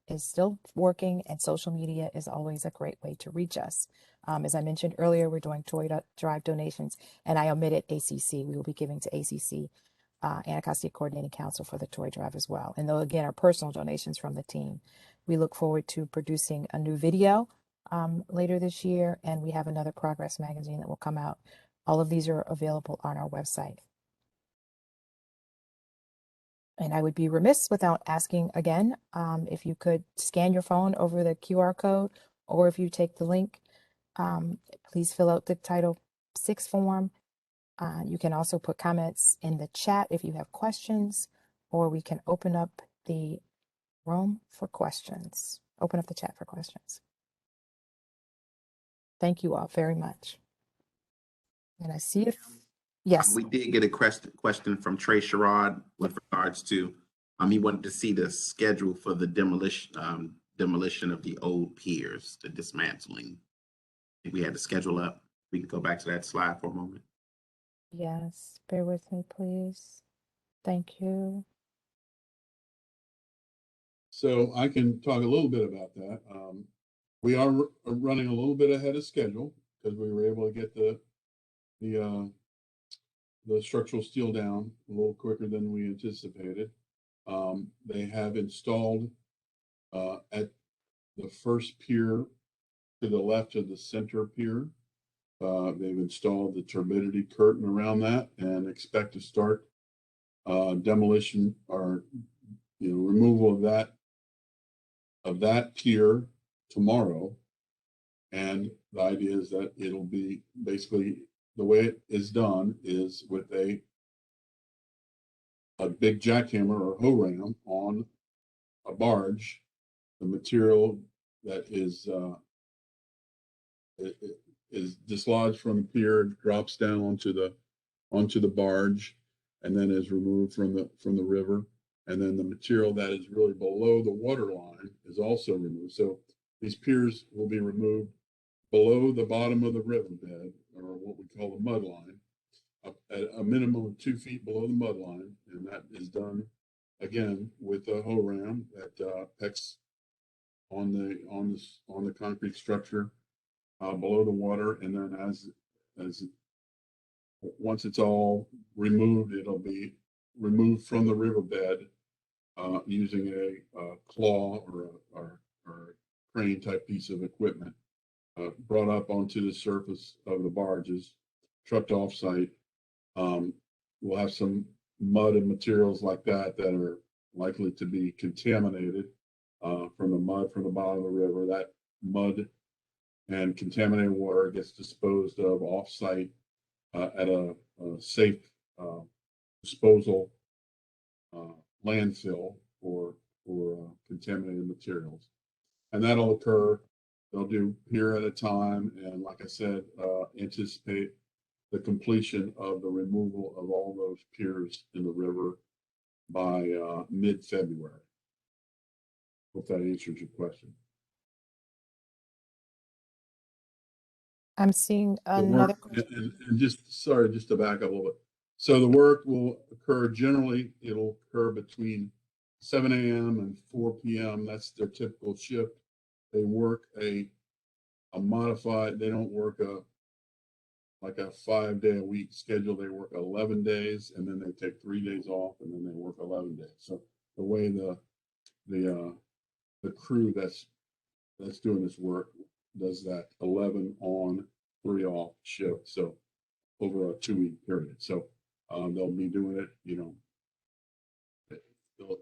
Speaker 1: is still working, and social media is always a great way to reach us. As I mentioned earlier, we're doing toy drive donations, and I omitted ACC. We will be giving to ACC, Anacostia Coordinating Council, for the toy drive as well. And though, again, are personal donations from the team. We look forward to producing a new video later this year, and we have another Progress magazine that will come out. All of these are available on our website. And I would be remiss without asking again, if you could scan your phone over the QR code, or if you take the link, please fill out the Title VI form. You can also put comments in the chat if you have questions, or we can open up the room for questions. Open up the chat for questions. Thank you all very much. And I see it. Yes.
Speaker 2: We did get a question from Trey Sherrod with regards to, he wanted to see the schedule for the demolition of the old piers, the dismantling. I think we had the schedule up. We can go back to that slide for a moment.
Speaker 1: Yes, bear with me, please. Thank you.
Speaker 3: So I can talk a little bit about that. We are running a little bit ahead of schedule because we were able to get the structural steel down a little quicker than we anticipated. They have installed at the first pier to the left of the center pier. They've installed the turbidity curtain around that and expect to start demolition or removal of that pier tomorrow. And the idea is that it'll be basically the way it is done is with a big jackhammer or hoe ram on a barge. The material that is dislodged from the pier drops down onto the barge, and then is removed from the river. And then the material that is really below the water line is also removed. So these piers will be removed below the bottom of the riverbed, or what we call the mud line, at a minimum of 2 feet below the mud line. And that is done again with a hoe ram that pecks on the concrete structure below the water. And then once it's all removed, it'll be removed from the riverbed using a claw or crane type piece of equipment, brought up onto the surface of the barges, trucked off site. We'll have some mud and materials like that are likely to be contaminated from the mud from the bottom of the river. That mud and contaminated water gets disposed of off site at a safe disposal landfill for contaminated materials. And that'll occur They'll do pier at a time, and like I said, anticipate the completion of the removal of all those piers in the river by mid-February. Hope that answers your question.
Speaker 1: I'm seeing
Speaker 3: The
Speaker 1: another
Speaker 3: work,
Speaker 1: question.
Speaker 3: and just, sorry, just to back up a little bit. So the work will occur, generally, it'll occur between 7 a.m. and 4 p.m. That's their typical shift. They work a modified, they don't work like a 5-day-a-week schedule. They work 11 days, and then they take 3 days off, and then they work 11 days. So the way the crew that's doing this work does that 11 on, 3 off shift. So over a 2-week period. So they'll be doing it,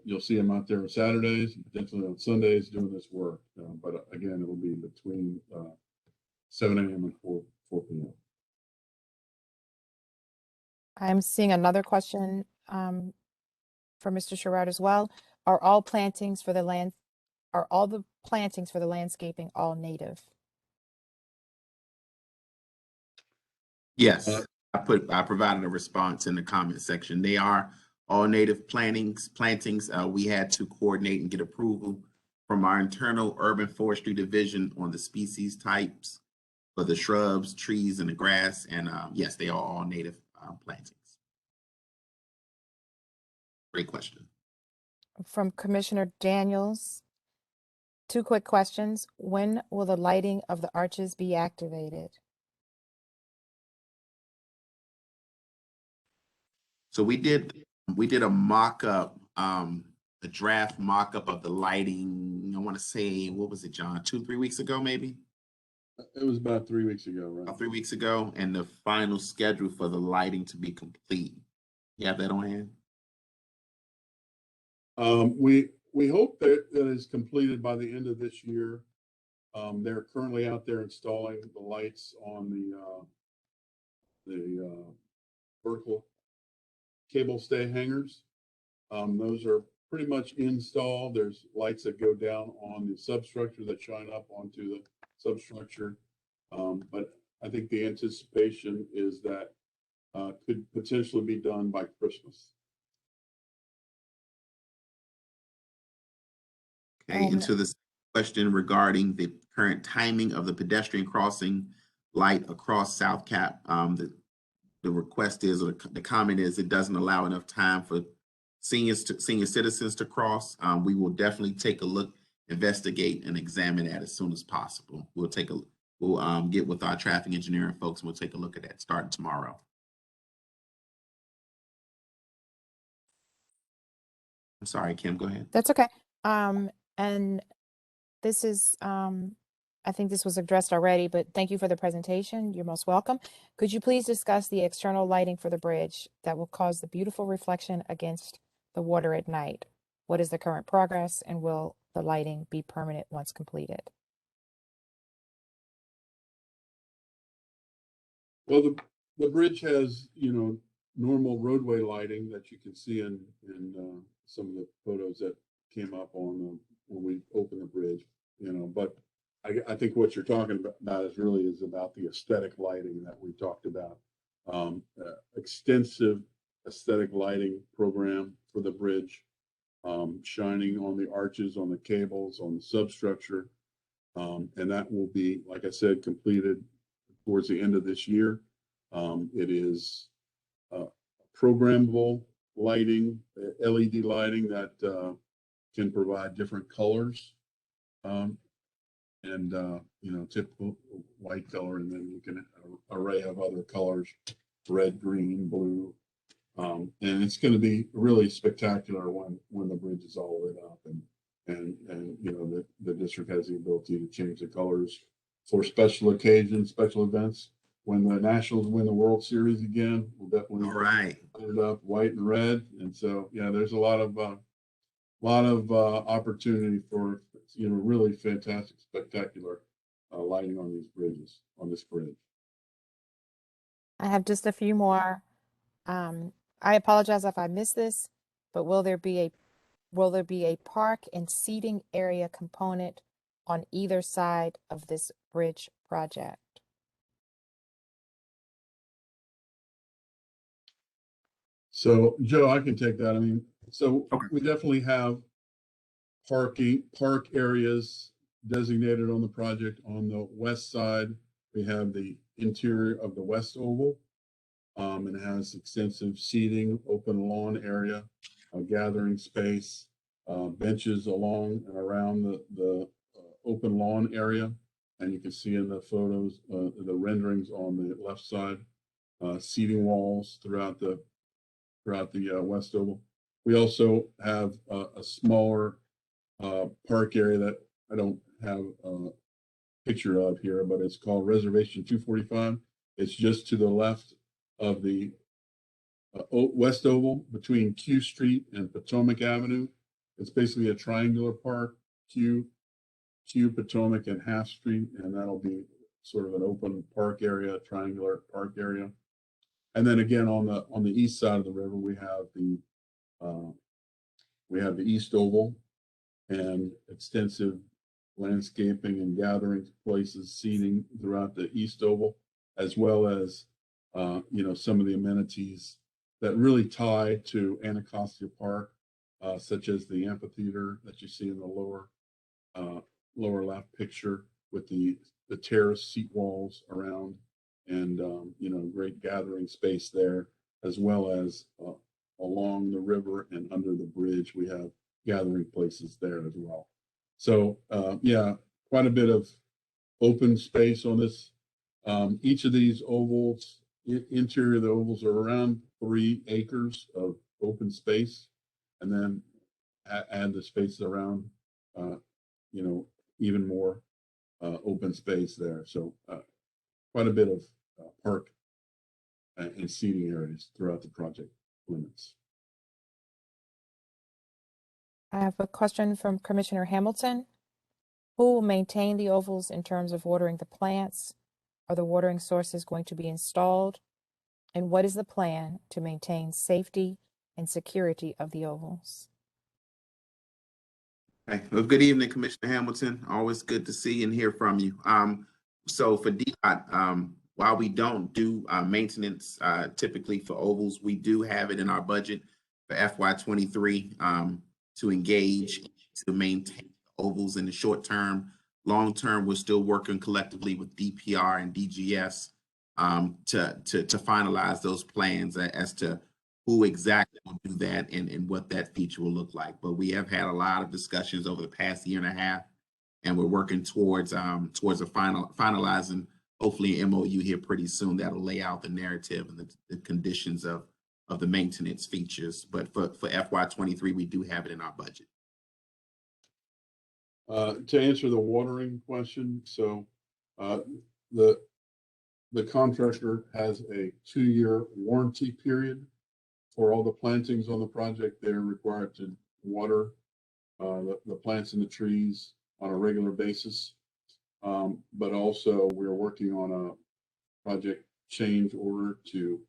Speaker 3: you'll see them out there on Saturdays, potentially on Sundays doing this work. But again, it'll be between 7 a.m. and 4 p.m.
Speaker 1: I'm seeing another question for Mr. Sherrod as well. Are all the plantings for the landscaping all native?
Speaker 2: Yes, I provided a response in the comment section. They are all native plantings. We had to coordinate and get approval from our internal urban forestry division on the species types for the shrubs, trees, and the grass. And yes, they are all native plantings. Great question.
Speaker 1: From Commissioner Daniels, 2 quick questions. When will the lighting of the arches be activated?
Speaker 2: So we did a mock-up, a draft mock-up of the lighting. I want to say, what was it, John? 2-3 weeks ago, maybe?
Speaker 3: It was about 3 weeks ago, right?
Speaker 2: About 3 weeks ago, and the final schedule for the lighting to be complete. You have that on hand?
Speaker 3: We hope that it is completed by the end of this year. They're currently out there installing the lights on the vertical cable stay hangers. Those are pretty much installed. There's lights that go down on the substructure that shine up onto the substructure. But I think the anticipation is that could potentially be done by Christmas.
Speaker 2: Okay, and to the question regarding the current timing of the pedestrian crossing light across South Cap, the request is, or the comment is, it doesn't allow enough time for senior citizens to cross. We will definitely take a look, investigate, and examine that as soon as possible. We'll get with our traffic engineering folks, and we'll take a look at that starting tomorrow. I'm sorry, Kim, go ahead.
Speaker 1: That's okay. And this is, I think this was addressed already, but thank you for the presentation. You're most welcome. Could you please discuss the external lighting for the bridge that will cause the beautiful reflection against the water at night? What is the current progress, and will the lighting be permanent once completed?
Speaker 3: Well, the bridge has, normal roadway lighting that you can see in some of the photos that came up on when we opened the bridge, but I think what you're talking about is about the aesthetic lighting that we talked about. Extensive aesthetic lighting program for the bridge, shining on the arches, on the cables, on the substructure. And that will be, like I said, completed towards the end of this year. It is programmable lighting, LED lighting that can provide different colors. Typical white color, and then you can an array of other colors, red, green, blue. And it's going to be really spectacular when the bridge is all lit up, and the district has the ability to change the colors for special occasions, special events. When the Nationals win the World Series again, we'll definitely
Speaker 2: light
Speaker 3: it up white and red. And so, yeah, there's a lot of opportunity for really fantastic, spectacular lighting on these bridges, on this bridge.
Speaker 1: I have just a few more. I apologize if I missed this, but will there be a park and seating area component on either side of this bridge project?
Speaker 3: So Joe, I can take that. I mean, so
Speaker 2: Okay.
Speaker 3: we definitely have park areas designated on the project. On the west side, we have the interior of the West Oval. It has extensive seating, open lawn area, a gathering space, benches along and around the open lawn area. And you can see in the photos, the renderings on the left side, seating walls throughout the West Oval. We also have a smaller park area that I don't have a picture of here, but it's called Reservation 245. It's just to the left of the West Oval between Q Street and Potomac Avenue. It's basically a triangular park, Q, Potomac, and Half Street, and that'll be sort of an open park area, triangular park area. And then again on the east side of the river, we have the East Oval and extensive landscaping and gathering places, seating throughout the East Oval, as well as some of the amenities that really tie to Anacostia Park, such as the amphitheater that you see in the lower left picture with the terrace seat walls around, and great gathering space there, as well as along the river and under the bridge we have gathering places there as well. So quite a bit of open space on this. Each of these ovals, interior of the ovals, are around 3 acres of open space, and then add the space around, even more open space there. So quite a bit of park and seating areas throughout the project limits.
Speaker 1: I have a question from Commissioner Hamilton. Who will maintain the ovals in terms of watering the plants? Are the watering sources going to be installed? And what is the plan to maintain safety and security of the ovals?
Speaker 2: Okay. Well, good evening, Commissioner Hamilton. Always good to see and hear from you. So for DDOT, while we don't do maintenance typically for ovals, we do have it in our budget for FY23 to engage to maintain ovals in the short term. Long term, we're still working collectively with DPR and DGS to finalize those plans as to who exactly will do that and what that feature will look like. But we have had a lot of discussions over the past year and a half, and we're working towards finalizing hopefully an MOU here pretty soon that'll lay out the narrative and the conditions of the maintenance features. But for FY23, we do have it in our budget.
Speaker 3: To answer the watering question, so the contractor has a 2-year warranty period for all the plantings on the project. They're required to water the plants and the trees on a regular basis. But also we're working on a project change order to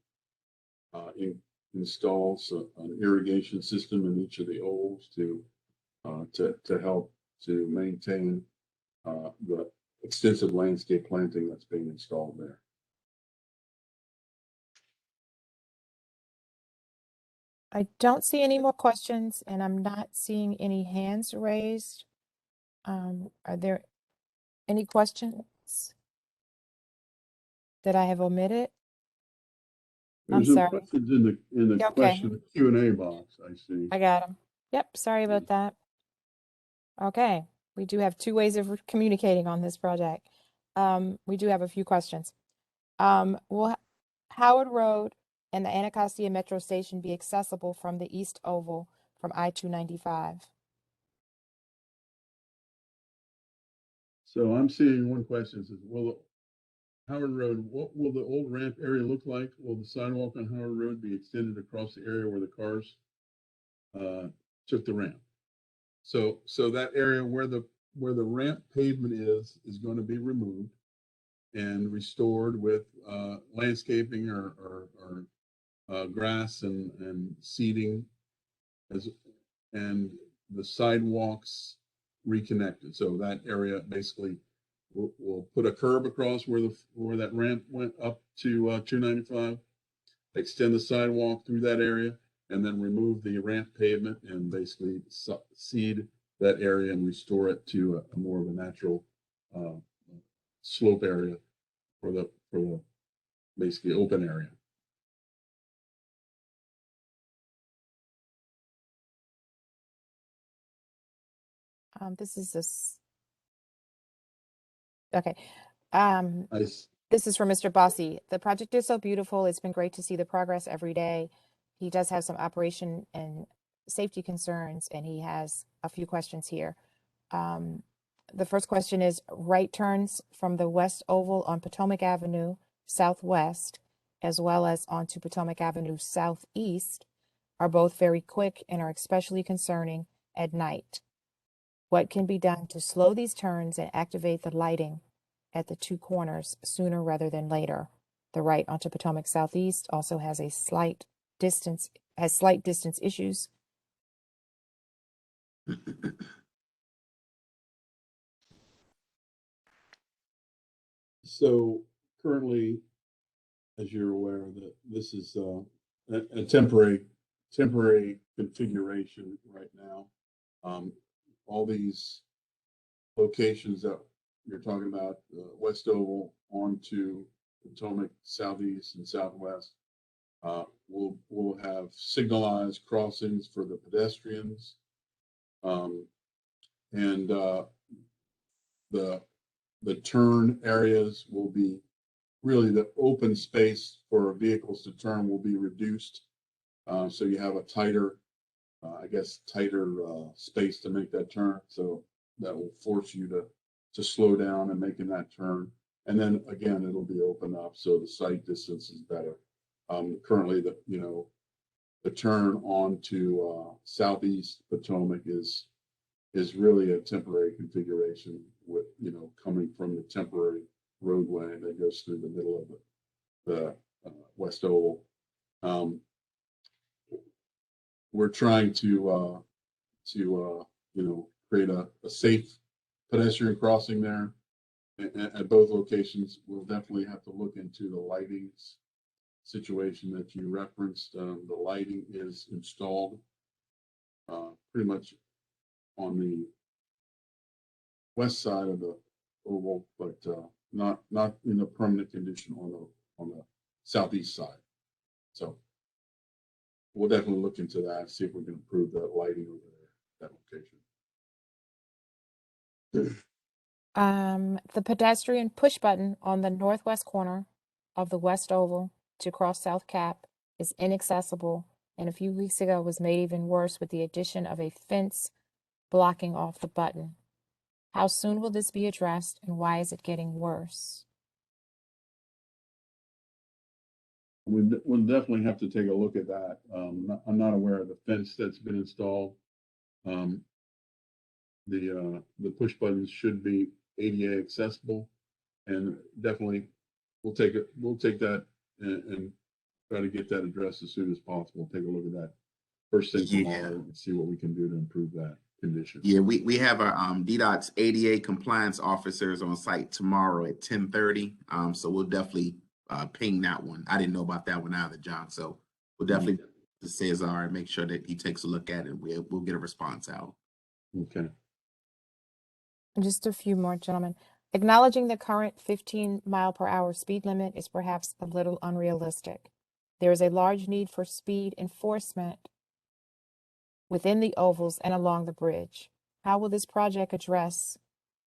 Speaker 3: install an irrigation system in each of the ovals to help to maintain the extensive landscape planting that's being installed there.
Speaker 1: I don't see any more questions, and I'm not seeing any hands raised. Are there any questions that I have omitted?
Speaker 3: There's
Speaker 1: I'm
Speaker 3: no
Speaker 1: sorry.
Speaker 3: questions in the
Speaker 1: Okay.
Speaker 3: question Q&A box, I see.
Speaker 1: I got them. Yep, sorry about that. Okay, we do have 2 ways of communicating on this project. We do have a few questions. Will Howard Road and the Anacostia Metro Station be accessible from the East Oval from I-295?
Speaker 3: So I'm seeing one question says, will Howard Road, what will the old ramp area look like? Will the sidewalk on Howard Road be extended across the area where the cars took the ramp? So that area where the ramp pavement is going to be removed and restored with landscaping or grass and seating, and the sidewalks reconnected. So that area basically we'll put a curb across where that ramp went up to 295, extend the sidewalk through that area, and then remove the ramp pavement and basically seed that area and restore it to a more of a natural slope area for the basically open area.
Speaker 1: This is this. Okay.
Speaker 3: Nice.
Speaker 1: This is for Mr. Bossy. The project is so beautiful. It's been great to see the progress every day. He does have some operation and safety concerns, and he has a few questions here. The first question is right turns from the West Oval on Potomac Avenue Southwest, as well as onto Potomac Avenue Southeast, are both very quick and are especially concerning at night. What can be done to slow these turns and activate the lighting at the two corners sooner rather than later? The right onto Potomac Southeast also has slight distance issues.
Speaker 3: So currently, as you're aware, that this is a temporary configuration right now. All these locations that you're talking about, West Oval onto Potomac Southeast and Southwest, will have signalized crossings for the pedestrians, and the turn areas will be really the open space for vehicles to turn will be reduced. So you have a tighter, space to make that turn. So that will force you to slow down and making that turn. And then again, it'll be open up. So the sight distance is better. Currently the turn onto Southeast Potomac is really a temporary configuration with, coming from the temporary roadway that goes through the middle of the West Oval. We're trying to create a safe pedestrian crossing there at both locations. We'll definitely have to look into the lighting situation that you referenced. The lighting is installed pretty much on the west side of the oval, but not in a permanent condition on the southeast side. So we'll definitely look into that, see if we can improve the lighting over there, that location.
Speaker 1: The pedestrian push button on the northwest corner of the West Oval to cross South Cap is inaccessible, and a few weeks ago was made even worse with the addition of a fence blocking off the button. How soon will this be addressed, and why is it getting worse?
Speaker 3: We'll definitely have to take a look at that. I'm not aware of the fence that's been installed. The push buttons should be ADA accessible, and definitely we'll take that and try to get that addressed as soon as possible. Take a look at that first thing tomorrow and see what we can do to improve that condition.
Speaker 2: Yeah, we have our DDOT's ADA compliance officers on site tomorrow at 10:30. So we'll definitely ping that one. I didn't know about that one either, John. So we'll definitely to Cesar and make sure that he takes a look at it. We'll get a response out.
Speaker 3: Okay.
Speaker 1: Just a few more, gentlemen. Acknowledging the current 15-mile-per-hour speed limit is perhaps a little unrealistic. There is a large need for speed enforcement within the ovals and along the bridge. How will this project address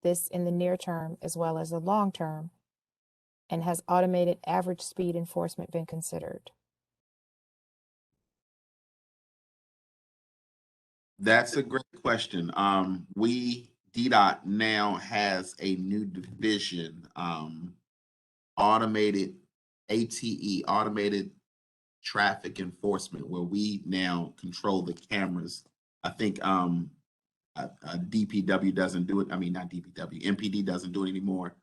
Speaker 1: this in the near term as well as the long term? And has automated average speed enforcement been considered?
Speaker 2: That's a great question. DDOT now has a new division, automated ATE, automated traffic enforcement, where we now control the cameras. I think DPW doesn't do it. I mean, not DPW, MPD doesn't do it anymore.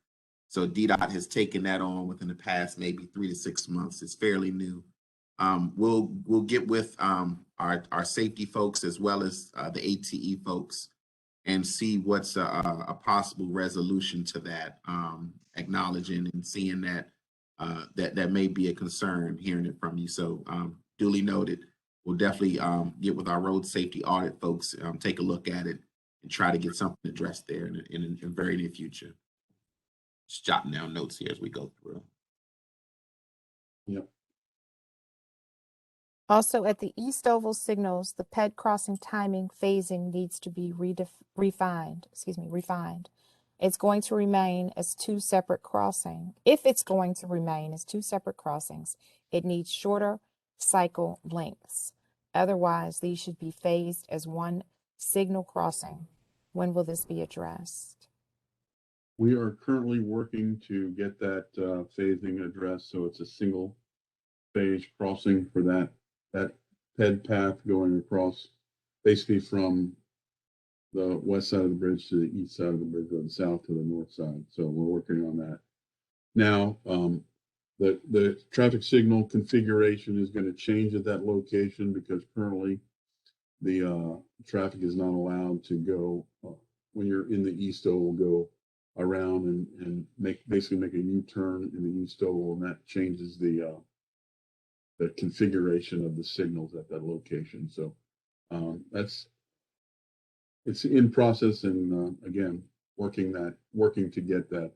Speaker 2: So DDOT has taken that on within the past maybe 3 to 6 months. It's fairly new. We'll get with our safety folks as well as the ATE folks and see what's a possible resolution to that, acknowledging and seeing that that may be a concern, hearing it from you. So duly noted. We'll definitely get with our road safety audit folks, take a look at it, and try to get something addressed there in the very near future. Just jotting down notes here as we go through.
Speaker 3: Yep.
Speaker 1: Also, at the East Oval signals, the PED crossing timing phasing needs to be refined. It's going to remain as two separate crossings. If it's going to remain as two separate crossings, it needs shorter cycle lengths. Otherwise, these should be phased as one signal crossing. When will this be addressed?
Speaker 3: We are currently working to get that phasing addressed, so it's a single phase crossing for that PED path going across, basically from the west side of the bridge to the east side of the bridge, or the south to the north side. So we're working on that. Now, the traffic signal configuration is going to change at that location because currently the traffic is not allowed to go when you're in the East Oval, go around and basically make a U-turn in the East Oval, and that changes the configuration of the signals at that location. So it's in process, and again, working to get that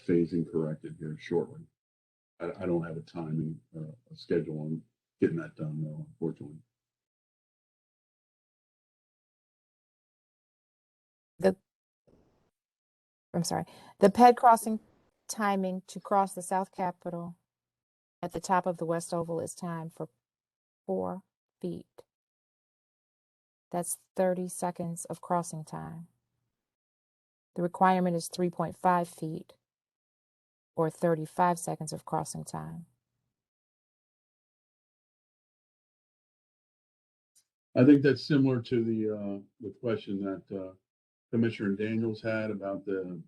Speaker 3: phasing corrected here shortly. I don't have a timing, a schedule on getting that done though, unfortunately.
Speaker 1: The PED crossing timing to cross the South Capitol at the top of the West Oval is timed for 4 feet. That's 30 seconds of crossing time. The requirement is 3.5 feet or 35 seconds of crossing time.
Speaker 3: I think that's similar to the question that Commissioner Daniels had about the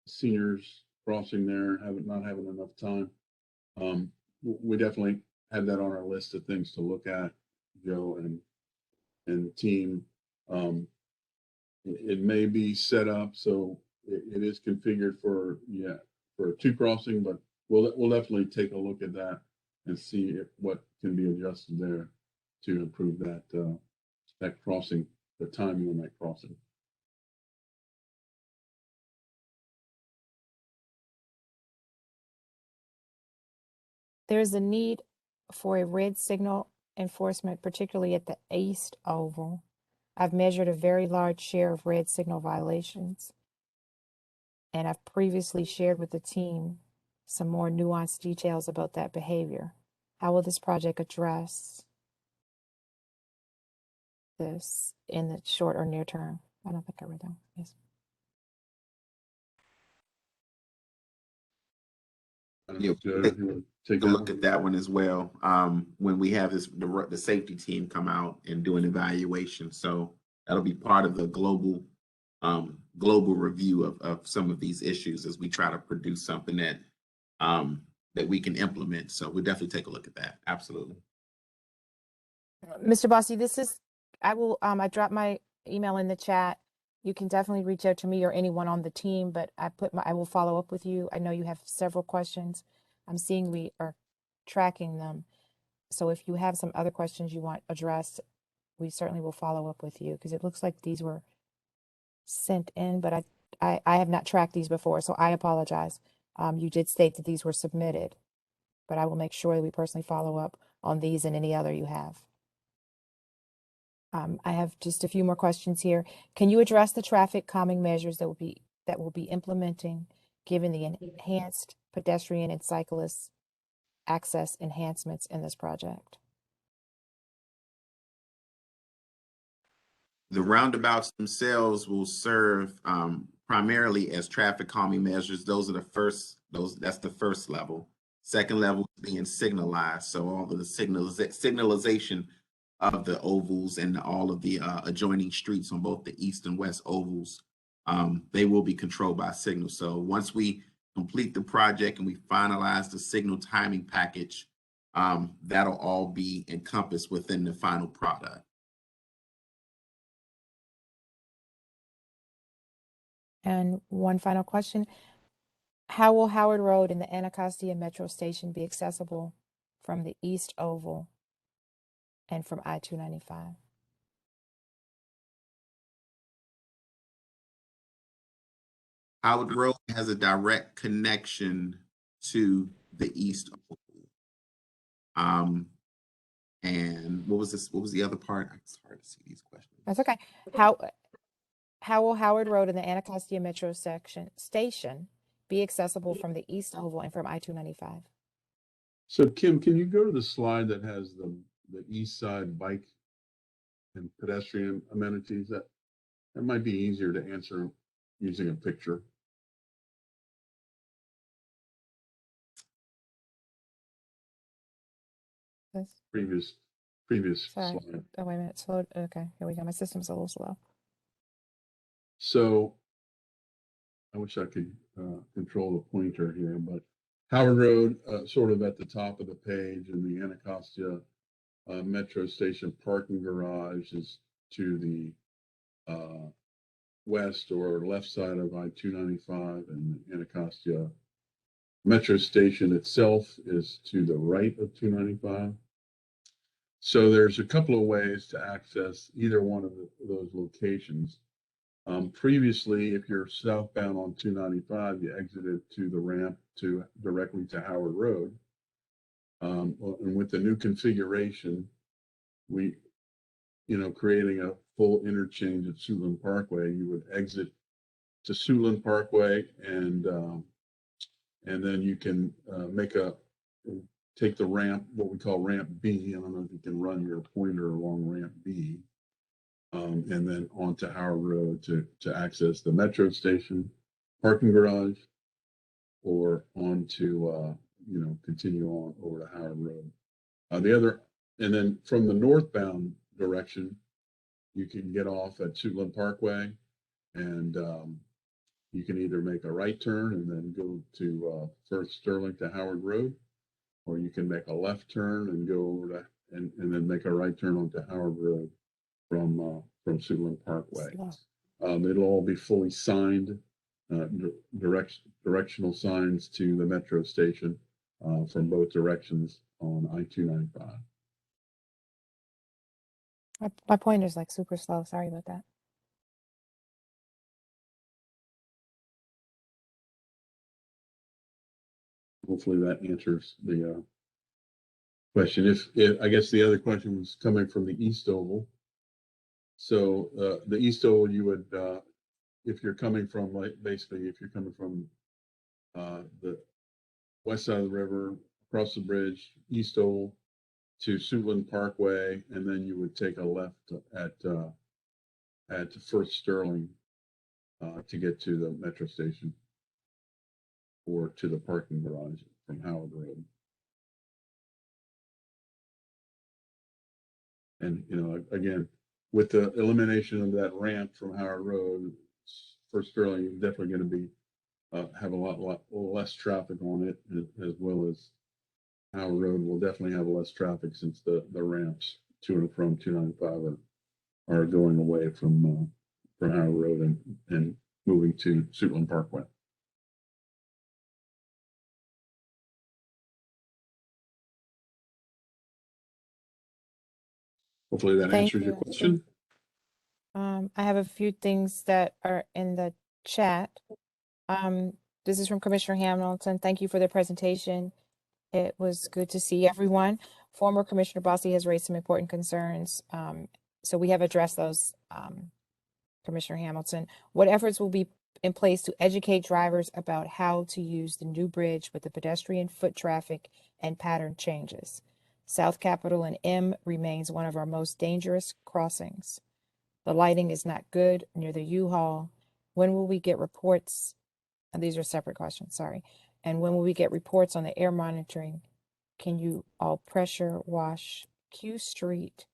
Speaker 3: seniors crossing there, not having enough time. We definitely have that on our list of things to look at, Joe and the team. It may be set up so it is configured for a two crossing, but we'll definitely take a look at that and see what can be adjusted there to improve that that crossing, the timing on that crossing.
Speaker 1: There's a need for a red signal enforcement, particularly at the East Oval. I've measured a very large share of red signal violations, and I've previously shared with the team some more nuanced details about that behavior. How will this project address this in the short or near term? I don't think I read that. Yes.
Speaker 2: Take a look at that one as well. When we have the safety team come out and do an evaluation, so that'll be part of the global review of some of these issues as we try to produce something that that we can implement. So we'll definitely take a look at that. Absolutely.
Speaker 1: Mr. Bossy, I dropped my email in the chat. You can definitely reach out to me or anyone on the team, but I will follow up with you. I know you have several questions. I'm seeing we are tracking them. So if you have some other questions you want addressed, we certainly will follow up with you, because it looks like these were sent in, but I have not tracked these before, so I apologize. You did state that these were submitted, but I will make sure that we personally follow up on these and any other you have. I have just a few more questions here. Can you address the traffic calming measures that will be implementing, given the enhanced pedestrian and cyclist access enhancements in this project?
Speaker 2: The roundabouts themselves will serve primarily as traffic calming measures. Those are that's the first level. Second level is being signalized. So all of the signalization of the ovals and all of the adjoining streets on both the east and west ovals, they will be controlled by signal. So once we complete the project and we finalize the signal timing package, that'll all be encompassed within the final product.
Speaker 1: And one final question. How will Howard Road and the Anacostia Metro Station be accessible from the East Oval and from I-295?
Speaker 2: Howard Road has a direct connection to the East Oval. And what was this? What was the other part? It's hard to see these questions.
Speaker 1: That's okay. How will Howard Road and the Anacostia Metro Station be accessible from the East Oval and from I-295?
Speaker 3: So Kim, can you go to the slide that has the east side bike and pedestrian amenities? That might be easier to answer using a picture.
Speaker 1: This?
Speaker 3: Previous
Speaker 1: Sorry.
Speaker 3: slide.
Speaker 1: Oh, wait a minute. Slow. Okay, here we go. My system's a little slow.
Speaker 3: So I wish I could control the pointer here, but Howard Road, sort of at the top of the page, and the Anacostia Metro Station parking garage is to the west or left side of I-295, and the Anacostia Metro Station itself is to the right of 295. So there's a couple of ways to access either one of those locations. Previously, if you're southbound on 295, you exited to the ramp directly to Howard Road. And with the new configuration, creating a full interchange at Suitland Parkway, you would exit to Suitland Parkway, and then you can take the ramp, what we call ramp B. I don't know if you can run your pointer along ramp B. And then onto Howard Road to access the Metro Station parking garage, or onto continue on over to Howard Road. And then from the northbound direction, you can get off at Suitland Parkway, and you can either make a right turn and then go to First Sterling to Howard Road, or you can make a left turn and go over to and then make a right turn onto Howard Road from Suitland Parkway. It'll all be fully signed, directional signs to the Metro Station from both directions on I-295.
Speaker 1: My pointer's like super slow. Sorry about that.
Speaker 3: Hopefully that answers the question. If I guess the other question was coming from the East Oval. So the East Oval, you would, if you're coming from, if you're coming from the west side of the river, across the bridge, East Oval to Suitland Parkway, and then you would take a left at First Sterling to get to the Metro Station or to the parking garage from Howard Road. And again, with the elimination of that ramp from Howard Road, First Sterling is definitely going to be have a lot less traffic on it, as well as Howard Road will definitely have less traffic, since the ramps to and from 295 are going away from Howard Road and moving to Suitland Parkway. Hopefully that
Speaker 1: Thank
Speaker 3: answers your
Speaker 1: you.
Speaker 3: question.
Speaker 1: I have a few things that are in the chat. This is from Commissioner Hamilton. Thank you for the presentation. It was good to see everyone. Former Commissioner Bossy has raised some important concerns. So we have addressed those, Commissioner Hamilton. What efforts will be in place to educate drivers about how to use the new bridge with the pedestrian, foot traffic, and pattern changes? South Capitol and M remains one of our most dangerous crossings. The lighting is not good near the U-Haul. When will we get reports? And these are separate questions, sorry. And when will we get reports on the air monitoring? Can you all pressure wash Q Street?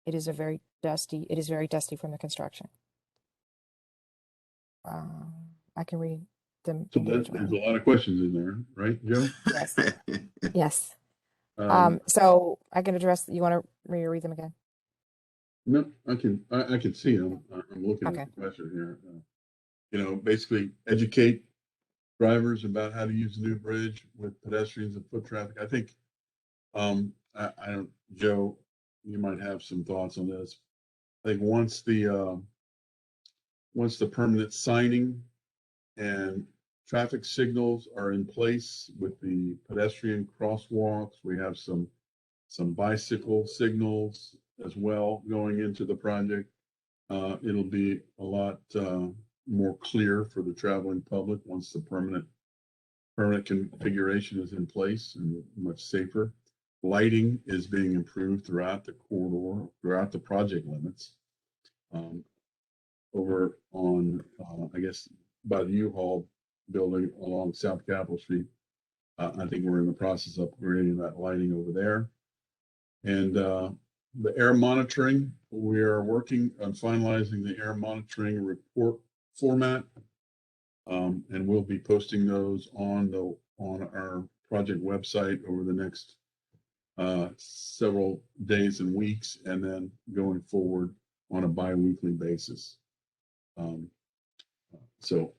Speaker 1: It is very dusty from the construction. I can read them.
Speaker 3: So there's a lot of questions in there, right, Joe?
Speaker 1: Yes. Yes. So I can address, you want to reread them again?
Speaker 3: No, I can see them. I'm looking
Speaker 1: Okay.
Speaker 3: at the question here. basically educate drivers about how to use the new bridge with pedestrians and foot traffic. I think, I don't, Joe, you might have some thoughts on this. I think once the permanent signing and traffic signals are in place with the pedestrian crosswalks, we have some bicycle signals as well going into the project. It'll be a lot more clear for the traveling public once the permanent configuration is in place and much safer. Lighting is being improved throughout the corridor, throughout the project limits. Over on, I guess, by the U-Haul building along South Capitol Street, I think we're in the process of upgrading that lighting over there. And the air monitoring, we are working on finalizing the air monitoring report format. And we'll be posting those on our project website over the next several days and weeks, and then going forward on a bi-weekly basis. So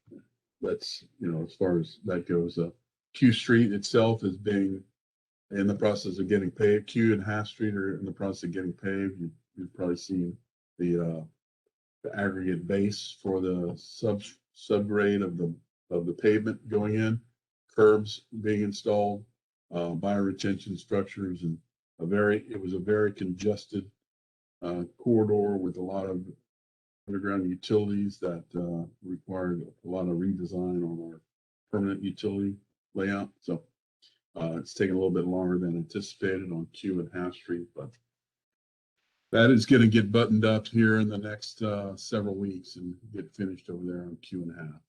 Speaker 3: that's, as far as that goes, Q Street itself is being in the process of getting paved. Q and Half Street are in the process of getting paved. You've probably seen the aggregate base for the subgrade of the pavement going in, curbs being installed, bioretention structures, and it was a very congested corridor with a lot of underground utilities that required a lot of redesign on our permanent utility layout. So it's taken a little bit longer than anticipated on Q and Half Street, but that is going to get buttoned up here in the next several weeks and get finished over there on Q and Half.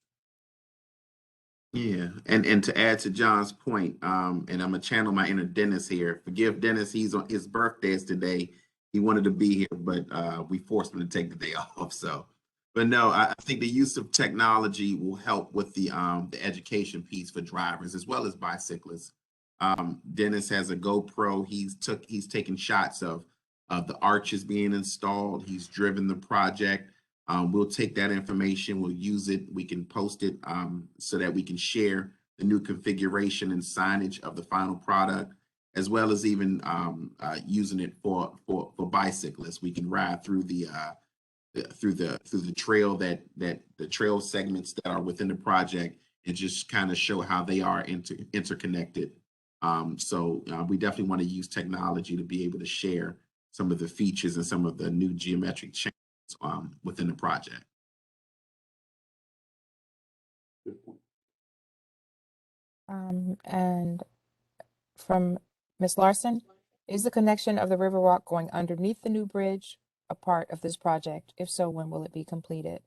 Speaker 2: Yeah, and to add to John's point, and I'm gonna channel my inner Dennis here. Forgive Dennis, he's on his birthday is today. He wanted to be here, but we forced him to take the day off. So, but no, I think the use of technology will help with the education piece for drivers as well as bicyclists. Dennis has a GoPro. He's taken shots of the arches being installed. He's driven the project. We'll take that information, we'll use it, we can post it so that we can share the new configuration and signage of the final product, as well as even using it for bicyclists. We can ride through the trail the trail segments that are within the project and just kind of show how they are interconnected. So we definitely want to use technology to be able to share some of the features and some of the new geometric changes within the project.
Speaker 1: And from Ms. Larson, is the connection of the Riverwalk going underneath the new bridge a part of this project? If so, when will it be completed?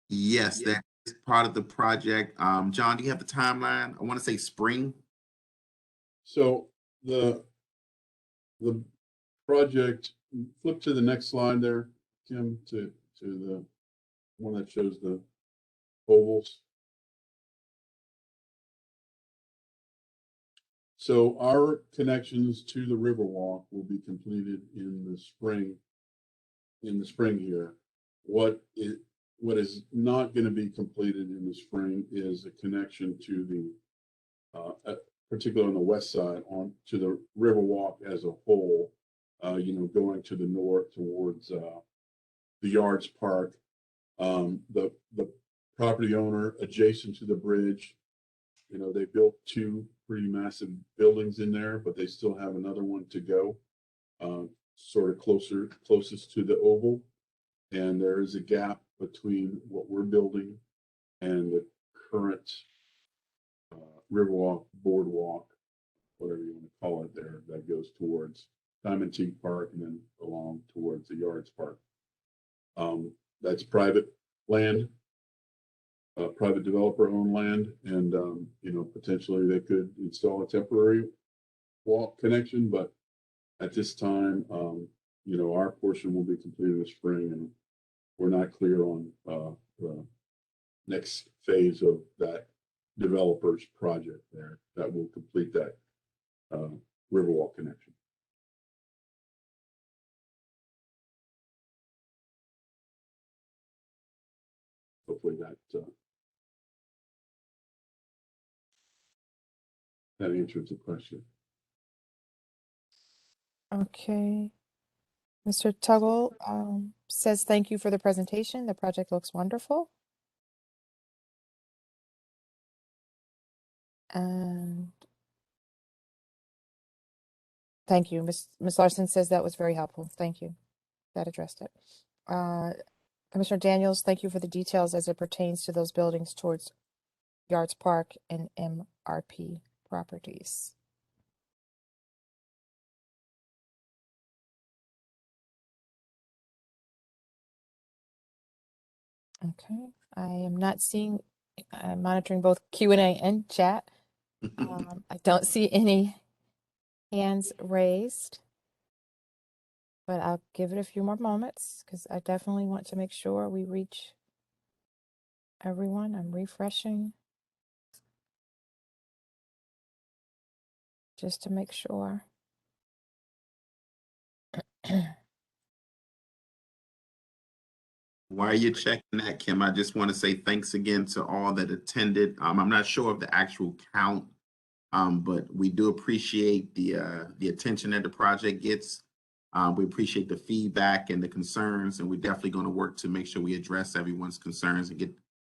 Speaker 2: Yes, that is part of the project. John, do you have the timeline? I want to say spring.
Speaker 3: So the project, flip to the next slide there, Kim, to the one that shows the ovals. So our connections to the Riverwalk will be completed in the spring here. What is not going to be completed in the spring is a connection to the particularly on the west side to the Riverwalk as a whole, going to the north towards the Yards Park. The property owner adjacent to the bridge, they built two pretty massive buildings in there, but they still have another one to go, sort of closest to the oval. And there is a gap between what we're building and the current Riverwalk, boardwalk, whatever you want to call it there, that goes towards Diamond Teak Park and then along towards the Yards Park. That's private land, private developer owned land, and potentially they could install a temporary walk connection, but at this time, our portion will be completed in the spring, and we're not clear on the next phase of that developer's project there that will complete that Riverwalk connection. hopefully that answers the question.
Speaker 1: Okay. Mr. Tuggle says thank you for the presentation. The project looks wonderful. And thank you. Ms. Larson says that was very helpful. Thank you. That addressed it. Commissioner Daniels, thank you for the details as it pertains to those buildings towards Yards Park and MRP properties. Okay, I am not seeing, I'm monitoring both Q&A and chat. I don't see any hands raised, but I'll give it a few more moments because I definitely want to make sure we reach everyone. I'm refreshing just to make sure.
Speaker 2: While you're checking that, Kim, I just want to say thanks again to all that attended. I'm not sure of the actual count, but we do appreciate the attention that the project gets. We appreciate the feedback and the concerns, and we're definitely going to work to make sure we address everyone's concerns and get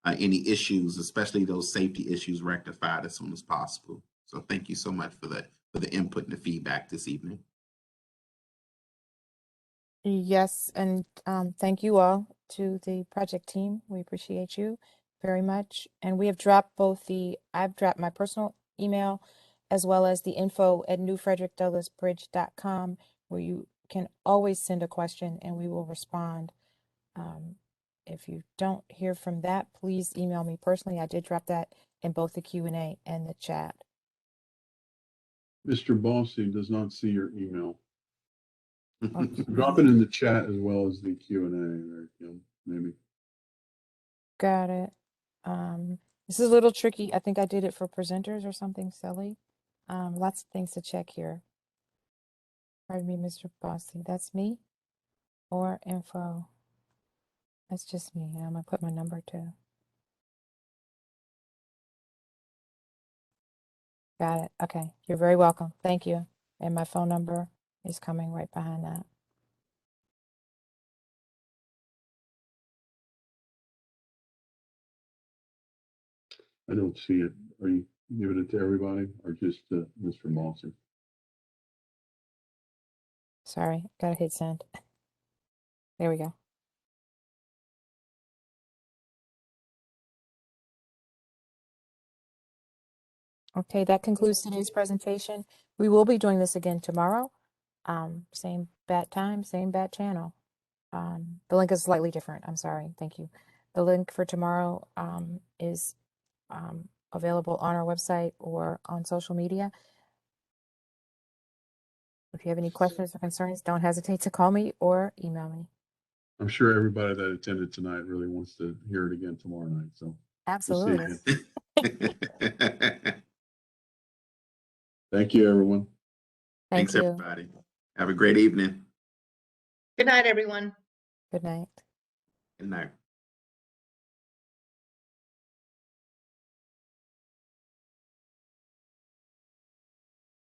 Speaker 2: any issues, especially those safety issues, rectified as soon as possible. So thank you so much for the input and the feedback this evening.
Speaker 1: Yes, and thank you all to the project team. We appreciate you very much. And we have dropped I've dropped my personal email as well as the info at newfrederickdouglassbridge.com, where you can always send a question and we will respond. If you don't hear from that, please email me personally. I did drop that in both the Q&A and the chat.
Speaker 3: Mr. Bossy does not see your email.
Speaker 1: Okay.
Speaker 3: Drop it in the chat as well as the Q&A there, Kim, maybe.
Speaker 1: Got it. This is a little tricky. I think I did it for presenters or something silly. Lots of things to check here. Pardon me, Mr. Bossy. That's me or info. That's just me. And I'm gonna put my number too. Got it. Okay. You're very welcome. Thank you. And my phone number is coming right behind that.
Speaker 3: I don't see it. Are you giving it to everybody or just Mr. Bossy?
Speaker 1: Sorry, gotta hit send. There we go. Okay, that concludes today's presentation. We will be doing this again tomorrow. Same bat time, same bat channel. The link is slightly different. I'm sorry. Thank you. The link for tomorrow is available on our website or on social media. If you have any questions or concerns, don't hesitate to call me or email me.
Speaker 3: I'm sure everybody that attended tonight really wants to hear it again tomorrow night. So
Speaker 1: Absolutely.
Speaker 3: thank you, everyone.
Speaker 1: Thank
Speaker 2: Thanks,
Speaker 1: you.
Speaker 2: everybody. Have a great evening.
Speaker 4: Good night, everyone.
Speaker 1: Good night.
Speaker 2: Good night.